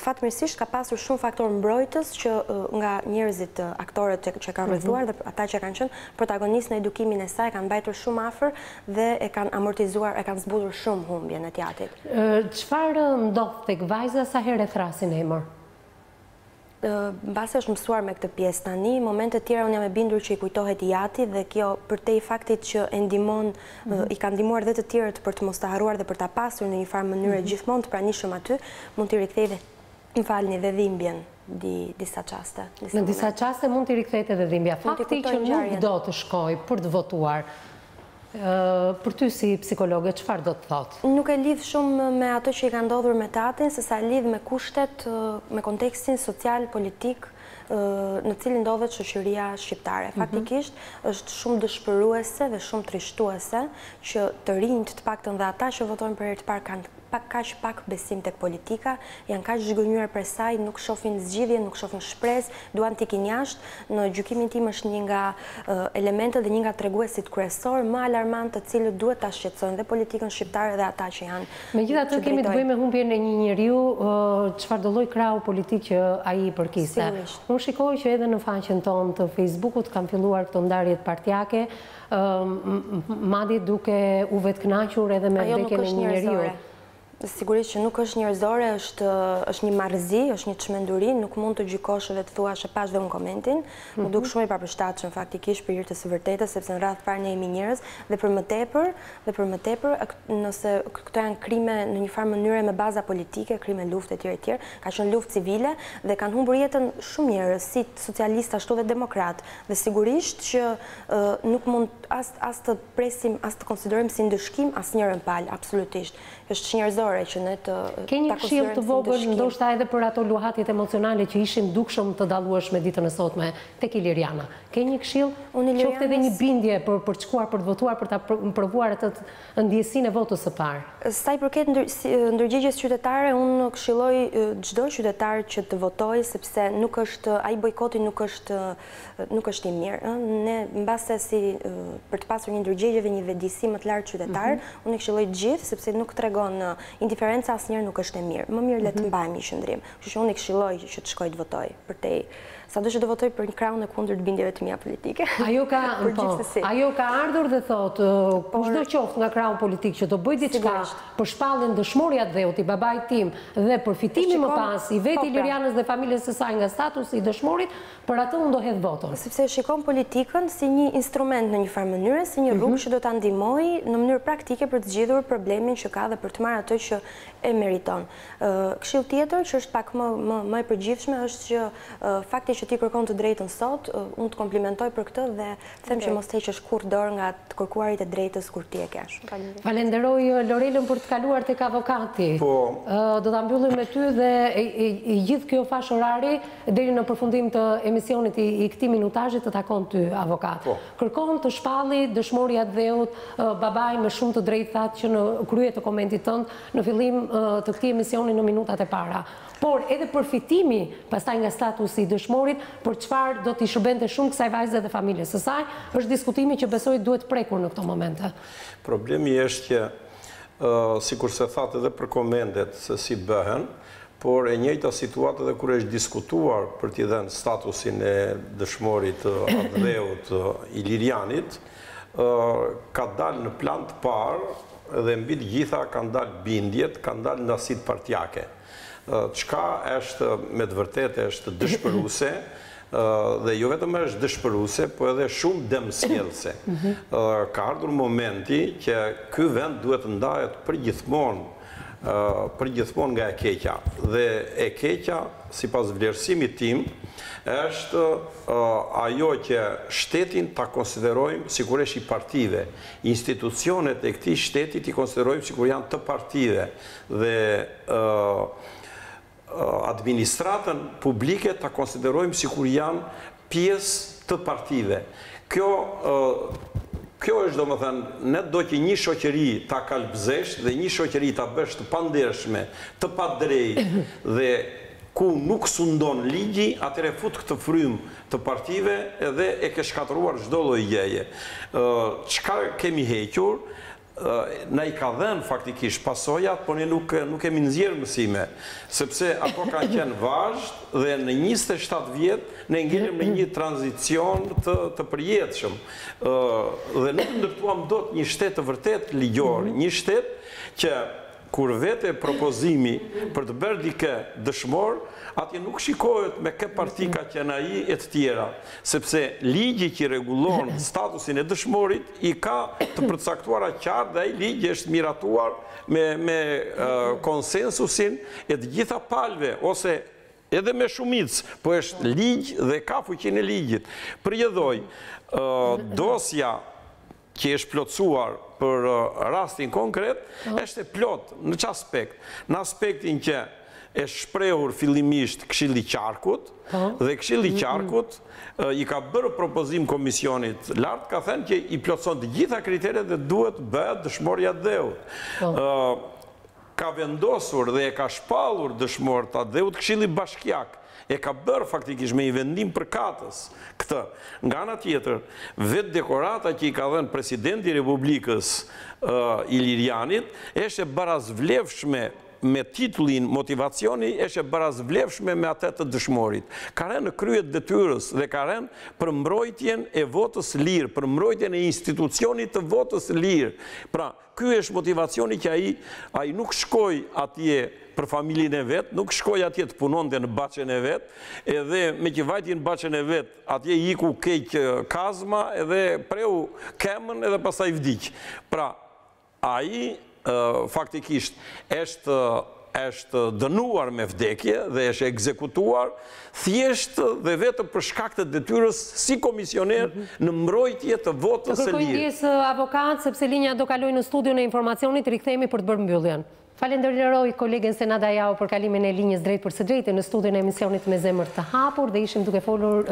fatmirësisht ka pasur shumë faktor mbrojtës që nga njerëzit aktorët që kanë rrethuar dhe ata që kanë qenë protagonistë në edukimin e saj kanë mbajtur shumë afër dhe e kanë amortizuar, e kanë zbutur shumë humbjen e teatrit. Çfarë ndodh tek vajza sa herë e thrasin emër? Mbase është mësuar me këtë pjesë tani, momente të tjera unë jam e bindur që i kujtohet Jati dhe kjo përtej faktit që e ndihmon, i ka ndihmuar dhe të tjerët për të mos të harruar dhe për ta pasur në një farë mënyrë gjithmonë të pranishëm aty, mund t'i rikthejë më falni dhe dhimbjen disa çaste. Në disa çaste mund t'i rikthejë edhe dhimbja. Fakti që nuk do të shkoj për të votuar, për ty si psikologe, çfarë do të thotë? Nuk e lidh shumë me ato që i ka ndodhur me teatrin, sesa e lidh me kushtet, me kontekstin social, politik, në cilin ndodhet shoqëria shqiptare. Faktikisht është shumë dëshpëruese dhe shumë trishtuese që të rinjt, të paktën dhe ata që votojnë për herë të parë kanë kaq pak besim tek politika, janë kaq zhgënjur për saj, nuk shohin zgjidhje, nuk shohin shpresë, duan t'i ikin jashtë. Në gjykimin tim është një nga elementët dhe një nga treguesit kryesor më alarmant të cilët duhet ta shqetësojnë dhe politikën shqiptare dhe ata që janë. Megjithatë kemi të bëjmë me humbjen e një njeriu, çfarë do lloj krahu politik që ai i përkiste. Unë shikoj që edhe në faqen tonë të Facebookut kanë filluar këto ndarjet partijake, madje duke u vetkënaqur edhe me vdekjen e një njeriu. Sigurisht që nuk është njerëzore, është një marrëzi, është një çmenduri, nuk mund të gjykosh dhe të thuash e pash dhe unë komentin. Më duk shumë i papërshtatshëm faktikisht për hir të së vërtetës, sepse në radhë parë ne jemi njerëz dhe për më tepër, nëse këto janë krime në një farë mënyre me baza politike, krime lufte etj, ka qenë luftë civile dhe kanë humbur jetën shumë njerëz, si socialistë ashtu dhe demokrat. Dhe sigurisht që nuk mund as të presim, as të konsiderojmë si ndëshkim asnjërin palë, absolutisht. Është njerëzore që ne të ke një këshill të vogël ndoshta edhe për ato luhatjet emocionale që ishin dukshëm të dallueshme ditën e sotme tek Iliriana. Ke një këshill, qoftë edhe një bindje për të shkuar për të votuar, për ta provuar atë ndjesinë e votës së parë? Sa i përket ndërgjegjes qytetare, unë këshilloj çdo qytetar që të votojë sepse nuk është ai bojkoti nuk është i mirë. Ne mbase si për të pasur një ndërgjegje dhe një vetëdijsi më të lartë qytetar, unë këshilloj të gjithë sepse nuk tregon indiferenca asnjëherë nuk është e mirë. Më mirë le të mbajmë një qëndrim. Kështu që unë këshilloj që të shkoj të votoj përtej sado që të votoj për një krahun e kundërt bindjeve të mia politike. Ajo ka ardhur dhe thotë, kushdo qoftë nga krahu politik që do bëj diçka për shpalljen dëshmoria të dheut i babait tim dhe përfitimi më pas i vetë Ilirianës dhe familjes së saj nga statusi i dëshmorit, për atë unë do hedh votën. Sepse shikon politikën si një instrument në një farë mënyre, si një rrugë që do ta ndihmojë në mënyrë praktike për të zgjidhur problemin që ka dhe për të marrë atë që e meriton. Këshill tjetër që është pak më e përgjithshme është që fakti që ti kërkon të drejtën sot, unë të komplimentoj për këtë dhe them që mos të heqësh kurrë dorë nga të kërkuarit e drejtës kur ti e kesh. Falenderoj Lorelën për të kaluar tek avokati. Do ta mbyllim me ty dhe i gjithë kjo fash orari deri në përfundim të emisionit i këtij minutazhi të takon ty avokat. Kërkon të shpalli dëshmoria e dheut, babai me shumë të drejtë thatë që në krye të komentit tënd në fillim të këtij emisioni në minutat e para. Por edhe përfitimi pastaj nga statusi i dëshmorit, për çfarë do t'i shërbente shumë kësaj vajze dhe familjes së saj, është diskutimi që besoj duhet prekur në këto momente. Problemi është që, sikur se thatë edhe për komendet se si bëhen, por e njëjta situatë edhe kur është diskutuar për t'i dhënë statusin e dëshmorit atë dheut Ilirianit, ka dalë në plan të parë dhe mbi të gjitha kanë dalë bindjet, kanë dalë ndasit partijake. Çka është me të vërtetë është dëshpëruese dhe jo vetëm është dëshpëruese, po edhe shumë dëmsjellëse. Ka ardhur momenti që ky vend duhet të ndahet përgjithmonë nga e keqja. Dhe e keqja, sipas vlerësimit tim, është ajo që shtetin ta konsiderojmë sikur është i partive. Institucionet e këtij shteti i konsiderojmë sikur janë të partive dhe administratën publike ta konsiderojmë sikur janë pjesë të partive. Kjo është, do më thënë, ne do që një shoqëri ta kalbëzesh dhe një shoqëri ta bësh të pandershme, të padrejtë dhe ku nuk sundon ligji, atëre fut këtë frymë të partive edhe e ke shkatëruar çdo lloj gjëje. Çka kemi hequr, na i ka dhenë faktikisht pasojat, por ne nuk kemi nxjerrë mësime, sepse ato kanë qenë vazhd dhe në 27 vjet ne ngelëm në një tranzicion të përjetshëm. Dhe nuk ndërtuam dot një shtet të vërtet ligjor, një shtet që kur vete propozimi për të bërë dikë dëshmor, atje nuk shikohet me kë parti ka qenë ai e të tjera, sepse ligji që rregullon statusin e dëshmorit i ka të përcaktuara qartë dhe ai ligj është miratuar me konsensusin e të gjitha palëve ose edhe me shumicë, po është ligj dhe ka fuqinë e ligjit. Përjedhoj, dosja që është plotësuar për rastin konkret, është e plot në çfarë aspekt? Në aspektin që e shprehur fillimisht Këshilli i Qarkut, dhe Këshilli i Qarkut i ka bërë propozim komisionit lart, ka thënë që i plotëson të gjitha kriteret dhe duhet bëhet dëshmorja dheut. Ka vendosur dhe e ka shpallur dëshmorët të dheut Këshilli Bashkiak, e ka bërë faktikisht me i vendim përkatës këtë. Nga ana tjetër, vetë dekorata që i ka dhënë presidenti i Republikës Ilirianit, është e barazvlefshme me titullin motivacioni, është e barazvlefshme me atë të dëshmorit. Ka rënë në krye të detyrës dhe ka rënë për mbrojtjen e votës lirë, për mbrojtjen e institucionit të votës lirë. Pra, ky është motivacioni që ai nuk shkoi atje për familjen e vet, nuk shkoi atje të punonte në baçën e vet, edhe me që vajti në baçën e vet, atje iku keq kazma edhe preu kemën edhe pastaj vdiq. Pra, ai faktikisht është dënuar me vdekje dhe është ekzekutuar thjesht dhe vetëm për shkak të detyrës si komisioner në mbrojtje të votës së lirë. Kërkoj ndjesë avokat, sepse linja do kaloj në studion e informacionit, rikthehemi për të bërë mbylljen. Falenderoj kolegen Senada Jao për kalimin e linjës drejt për së drejtë në studion e emisionit Me Zemër të Hapur dhe ishim duke folur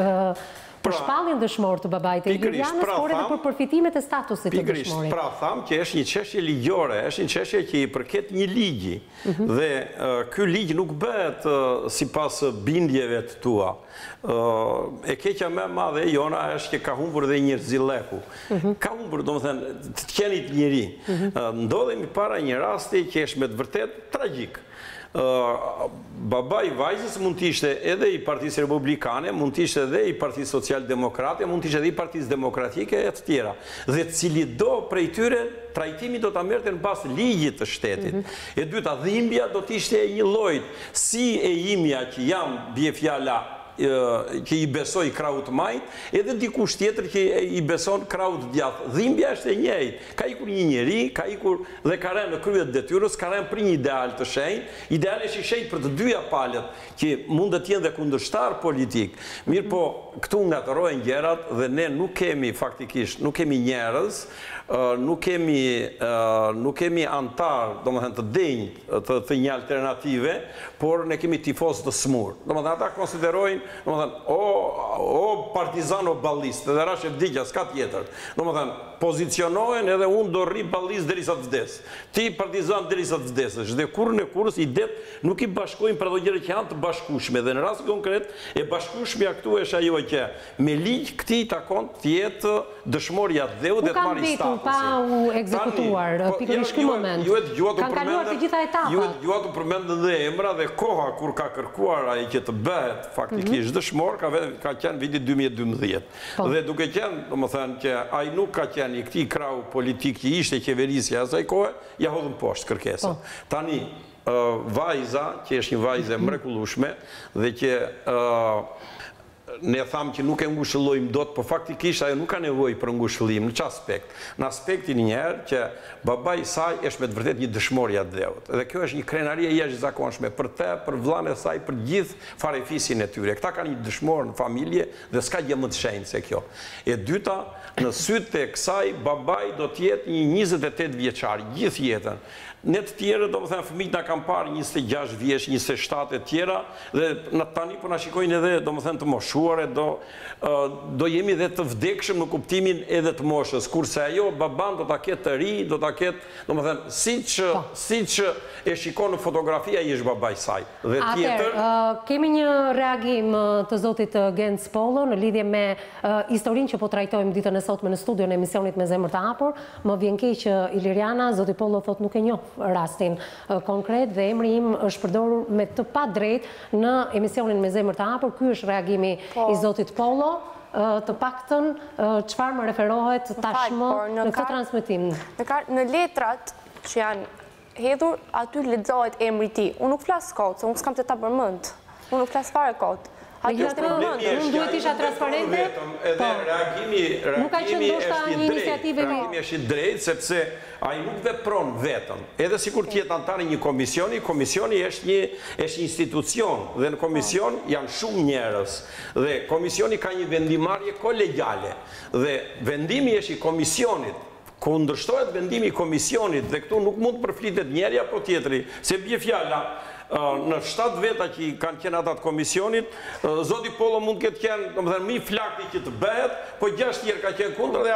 për shpalljen dëshmor të babait të Ilirianës, por edhe për përfitimet e statusit të dëshmorit. Pra tham që është një çështje ligjore, është një çështje që i përket një ligji dhe ky ligj nuk bëhet sipas bindjeve të tua. E keqja më e madhe jona është që ka humbur dhe njerëzileku. Ka humbur, domethënë, të qenit njëri. Ndodhemi para një rasti që është me të vërtet tragjik. Baba i vajzës mund të ishte edhe i Partisë Republikane, mund të ishte edhe i Partisë Social-Demokrate, mund të ishte edhe i Partisë Demokratike e të tjera. Dhe cili do prej tyre trajtimi do ta merrte në bazë ligjit të shtetit. E dyta, dhimbja do të ishte e një llojit, si e imja që jam bie fjala që i besoj kraut majt, edhe dikush tjetër që i beson kraut djathtë. Dhimbja është e njëjtë. Ka ikur një njeri, ka ikur dhe ka rënë në krye të detyrës, ka rënë për një ideal të shenjtë. Ideali është i shenjtë për të dyja palët, që mund të jenë dhe kundërshtar politik. Mirë po, këtu ngatërohen gjërat dhe ne nuk kemi faktikisht, nuk kemi njerëz, nuk kemi antar, domethënë të denjë të një alternative, por ne kemi tifoz të smur. Domethënë ata konsiderojnë, domethënë, o partizan o ballist, edhe rash e vdikja, s'ka tjetër. Domethënë, pozicionohen edhe unë do rri ballist derisa të vdes. Ti partizan derisa të vdesësh. Dhe kurrë në kurrës i det nuk i bashkojnë për ato gjëra që janë të bashkueshme. Dhe në rast konkret e bashkueshmja këtu është ajo që me ligj këtij takon të jetë dëshmorja dheu dhe të marrë statusin. Pa u ekzekutuar pikërisht ky moment. Kanë kaluar të gjitha etapat. Ju të përmendën dhe emra dhe koha kur ka kërkuar ai që të bëhet faktikisht dëshmor ka qenë viti 2012. Dhe duke qenë, domethënë që ai nuk ka qenë i këtij krau politik që ishte qeverisja asaj kohe, ja hodhën poshtë kërkesën. Tani vajza, që është një vajzë e mrekullueshme dhe që ne thamë që nuk e ngushëllojmë dot, por faktikisht ajo nuk ka nevojë për ngushëllim. Në çfarë aspekt? Në aspektin njëherë që babai i saj është me të vërtetë një dëshmor i dheut. Dhe kjo është një krenari e jashtëzakonshme për të, për vllain e saj, për gjithë farefisin e tyre. Këta kanë një dëshmor në familje dhe s'ka gjë më të shenjtë se kjo. E dyta, në sytë e kësaj babai do të jetë një 28 vjeçar gjithë jetën. Ne të tjerë, do më thënë, fëmijët na kanë parë 26 vjeç, 27 e tjera, dhe tani po na shikojnë edhe, do më thënë, të moshuar ndryshuare do jemi dhe të vdekshëm në kuptimin edhe të moshës, kurse ajo baban do ta ketë të ri, do ta ketë, domethënë, siç e shikon në fotografia i është babai i saj. Dhe tjetër, kemi një reagim të zotit Genc Pollo në lidhje me historinë që po trajtojmë ditën e sotme në studion e emisionit Me zemër të hapur. Më vjen keq Iliriana, zoti Pollo thot nuk e njoh rastin konkret dhe emri im është përdorur me të padrejtë në emisionin Me zemër të hapur. Ky është reagimi i zotit Pollo. Të paktën çfarë më referohet tashmë në këtë transmetim? Në letrat që janë hedhur, aty lexohet emri i tij. Unë nuk flas kot, se unë s'kam të ta përmend. Unë nuk flas fare kot. Unë duhet isha transparente. Edhe reagimi është i drejtë, sepse ai nuk vepron vetëm. Edhe sikur të jetë antar i një komisioni, komisioni është një institucion dhe në komision janë shumë njerëz dhe komisioni ka një vendimarrje kolegjale dhe vendimi është i komisionit. Kundërshtohet vendimi i komisionit dhe këtu nuk mund të përflitet njëri apo tjetri, se bie fjala në 7 veta që kanë qenë ata të komisionit, zoti Pollo mund të kenë, domethënë, mi flakti që të bëhet, po 6 tjerë ka qenë kundër dhe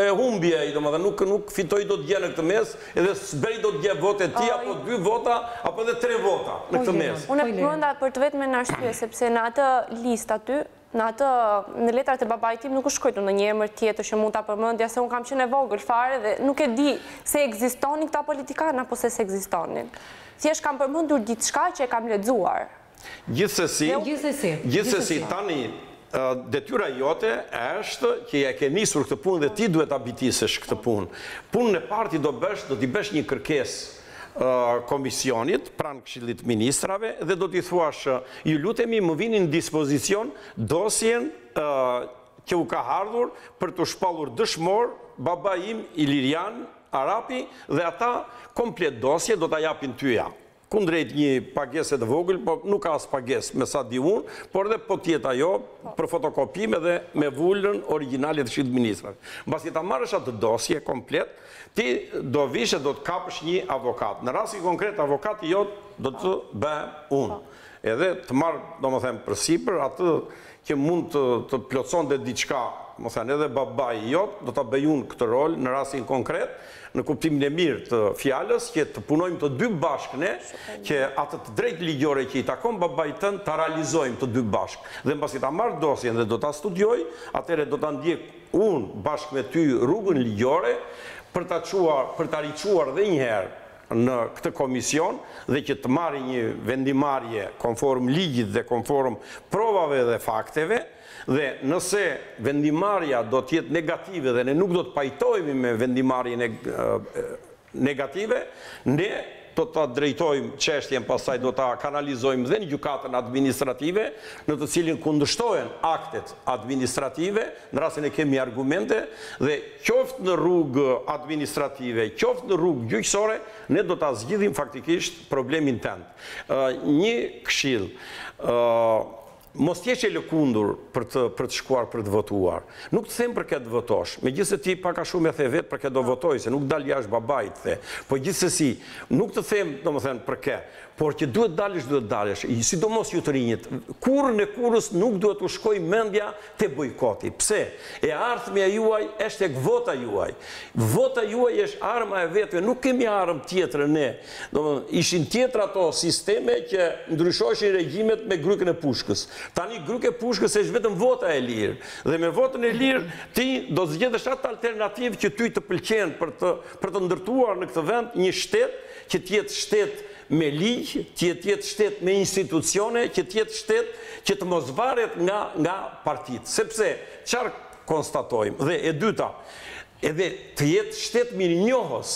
e humbi ai, domethënë, nuk fitoi dot gjë në këtë mes, edhe s'bëri dot gjë vote ti apo 2 vota apo edhe 3 vota në këtë mes. Unë e përmenda për të vetëm në arsye sepse në atë listë aty në letrat e babait tim nuk u shkruajtur ndonjë emër tjetër që mund ta përmendja, se unë kam qenë e vogël fare dhe nuk e di se ekzistonin këta politikanë apo se ekzistonin. Thjesht kam përmendur diçka që e kam lexuar. Gjithsesi tani detyra jote është që ja ke nisur këtë punë dhe ti duhet ta mbitisesh këtë punë. Punën e parë do t'i bësh një kërkesë komisionit pranë Këshillit Ministrave dhe do t'i thuash ju lutemi më vini në dispozicion dosjen që u ka ardhur për të shpallur dëshmor babai im Ilirian Arapi dhe ata komplet dosje do ta japin tyja. Kundrejt një pagesë të vogël, po nuk ka as pagesë me sa di unë, por edhe po tjetë ajo për fotokopime dhe me vullën originalit të Këshillit Ministrave. Mbasi ta marrësh atë dosje komplet, ti do vish e do të kapësh një avokat. Në rastin konkret avokati jot do të bëj unë. Edhe të marr, domethënë, përsipër atë që mund të plotësonte diçka, domethënë edhe babai jot do ta bëj unë këtë rol në rastin konkret, në kuptimin e mirë të fjalës, që të punojmë të dy bashkë ne, që atë të drejtë ligjore që i takon babait tënd ta realizojmë të dy bashkë. Dhe mbasi ta marr dosjen dhe do ta studioj, atëherë do ta ndjek unë bashkë me ty rrugën ligjore për ta riçuar edhe një herë në këtë komision dhe që të marrë një vendimarrje konform ligjit dhe konform provave dhe fakteve. Dhe nëse vendimarrja do të jetë negative dhe ne nuk do të pajtohemi me vendimarrje negative, ne do ta drejtojmë çështjen, pastaj do ta kanalizojmë dhe në gjykatën administrative, në të cilin kundërshtohen aktet administrative, në rastin e kemi argumente, dhe qoftë në rrugë administrative, qoftë në rrugë gjyqësore, ne do ta zgjidhim faktikisht problemin tënd. Një këshill, mos t'jesh e lëkundur për të shkuar për të votuar. Nuk të them për këtë votosh, megjithëse ti pak a shumë e the vetë për këtë do votoj, se nuk dal jashtë babait the. Po gjithsesi, nuk të them, domethënë, për këtë, por që duhet dalësh, sidomos ju të rinjit. Kurrën e kurrës nuk duhet u shkoj mendja te bojkoti. Pse? E ardhmja juaj është tek vota juaj. Vota juaj është arma e vetme, nuk kemi armë tjetër ne. Domethënë, ishin tjetër ato sisteme që ndryshoshin regjimet me grykën e pushkës. Tani gryka e pushkës është vetëm vota e lirë. Dhe me votën e lirë ti do zgjedhësh atë alternativë që ty të pëlqen për të ndërtuar në këtë vend një shtet që të jetë shtet me ligj, që të jetë shtet me institucione, që të jetë shtet që të mos varet nga partitë. Sepse çfarë konstatojmë? Dhe e dyta, edhe të jetë shtet mirënjohës.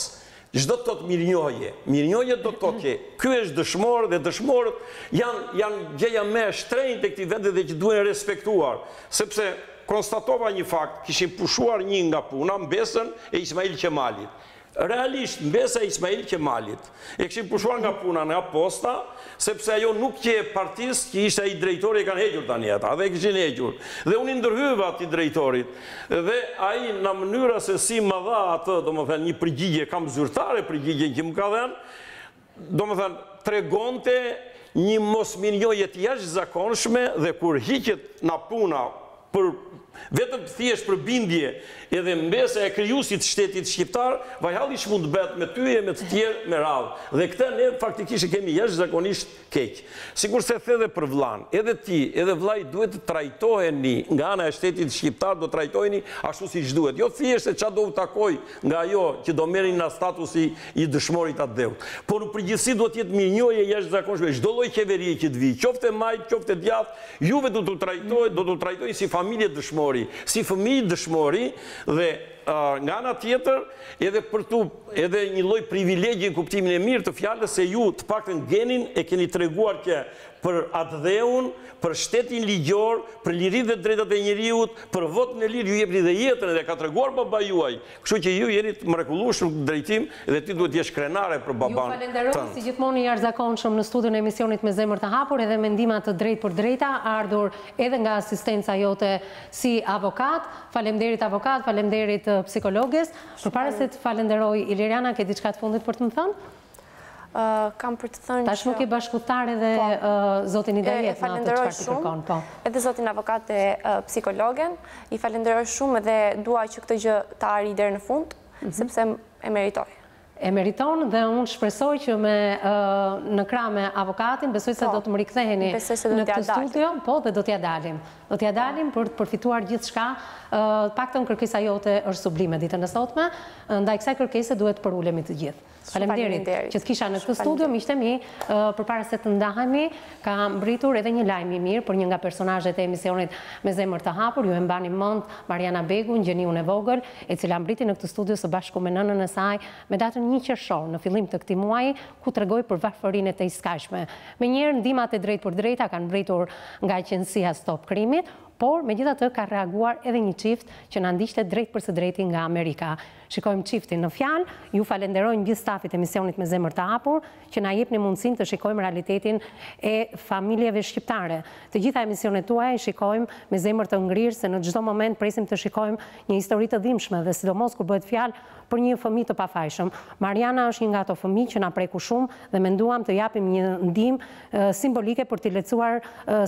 Çdo të thotë mirënjohje. Mirënjohje do të thotë që ky është dëshmor dhe dëshmorët janë gjëja më e shtrenjtë te këtij vendi dhe që duhen respektuar. Sepse konstatova një fakt, kishin pushuar një nga puna, mbesën e Ismail Qemalit. Realisht, mbesa e Ismail Qemalit e kishin pushuar nga puna nga posta, sepse ajo nuk që e partisë që ishte ai drejtori, e kanë hequr tani ata, dhe e kishin hequr. Dhe unë i ndërhyeva atij drejtorit, dhe ai në mënyra se si më dha atë, domethënë, një përgjigje, kam zyrtare përgjigjen që më ka dhënë, domethënë, tregonte një mosmirnjohje të jashtëzakonshme dhe kur hiqet nga puna për vetëm thjesht për bindje edhe mbesa e krijuesit të shtetit shqiptar, vajhalli ç'mund të bëhet me ty e me të tjerë me radhë. Dhe këtë ne faktikisht e kemi jashtëzakonisht keq. Sikur se the edhe për vllan, edhe ti, edhe vllai duhet të trajtoheni nga ana e shtetit shqiptar, do trajtoheni ashtu siç duhet. Jo thjesht se ç'a do u takoj nga ajo që do merrni nga statusi i dëshmorit atë dheut. Por në përgjithësi duhet të jetë mirënjohje jashtëzakonshme çdo lloj qeverie që të vijë, qoftë majt, qoftë djathtë, juve do t'u trajtojnë si familje dëshmori, si fëmijë dëshmori dhe nga ana tjetër edhe një lloj privilegji në kuptimin e mirë të fjalës se ju të paktën genin e keni treguar që për atë dheun, për shtetin ligjor, për liritë dhe drejtat e njerëzit, për votën e lirë ju jepni dhe jetën dhe ka treguar baba juaj. Kështu që ju jeni të mrekullueshëm në drejtim dhe ti duhet të jesh krenare për baban. Ju falenderoj si gjithmonë i jashtëzakonshëm në studion e emisionit Me zemër të hapur edhe mendima të drejtë për drejta ardhur edhe nga asistenca jote si avokat. Faleminderit avokat, faleminderit psikologes. Përpara se të falenderoj Iliriana, ke diçka të fundit për të më thënë? Kam për të thënë që... Tashmë ke bashkëpunëtar edhe zotin Idajet në atë çfarë ti kërkon, po. Edhe zotin avokat e psikologen, i falenderoj shumë edhe dua që këtë gjë të arrijë deri në fund, sepse e meritoj. E meriton dhe unë shpresoj që në krah me avokatin, besoj se do të më riktheheni në këtë studio, po dhe do t'ja dalim. Do t'ja dalim për të përfituar gjithçka, paktën kërkesa jote është sublime ditën e sotme, ndaj kësaj kërkese duhet përulemi të gjithë. Faleminderit që të kisha në këtë studio, miqtë e mi, përpara se të ndahemi, ka mbritur edhe një lajm i mirë për një nga personazhet e emisionit Me zemër të hapur. Ju e mbani mend Mariana Begun, gjeniun e vogël, e cila mbriti në këtë studio së bashku me nënën e saj me datën 1 qershor në fillim të këtij muaji, ku tregoi për varfërinë e të iskajshme. Megjithatë, ndihmat e drejtë për drejta kanë mbritur nga Qendësia Stop Krimit, por megjithatë ka reaguar edhe një çift që na ndiqte drejt për së drejti nga Amerika. Shikojmë çiftin në fjalë, ju falenderojmë gjithë stafit e emisionit Me zemër të hapur që na jepni mundësinë të shikojmë realitetin e familjeve shqiptare. Të gjitha emisionet tuaja i shikojmë me zemër të ngrirë, se në çdo moment presim të shikojmë një histori të dhimbshme dhe sidomos kur bëhet fjalë për një fëmijë të pafajshëm. Mariana është një nga ato fëmijë që na preku shumë dhe menduam të japim një ndihmë simbolike për t'i lehtësuar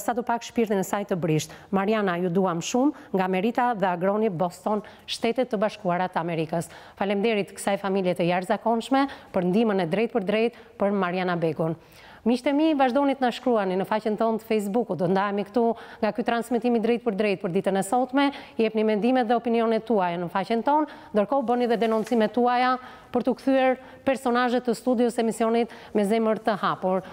sadopak shpirtin e saj të brisht. Mariana, ju duam shumë nga Merita dhe Agroni, Boston, Shtetet të Bashkuara të Amerikës. Faleminderit kësaj familje të jashtëzakonshme për ndihmën e drejtë për drejtë për Mariana Begun. Miqtë e mi, vazhdoni të na shkruani në faqen tonë të Facebooku. Do ndahemi këtu nga ky transmetimi drejt për drejt për ditën e sotme. Jepni mendimet dhe opinionet tuaja në faqen tonë, ndërkohë bëni dhe denoncimet tuaja për të kthyer personazhet të studios emisionit Me zemër të hapur.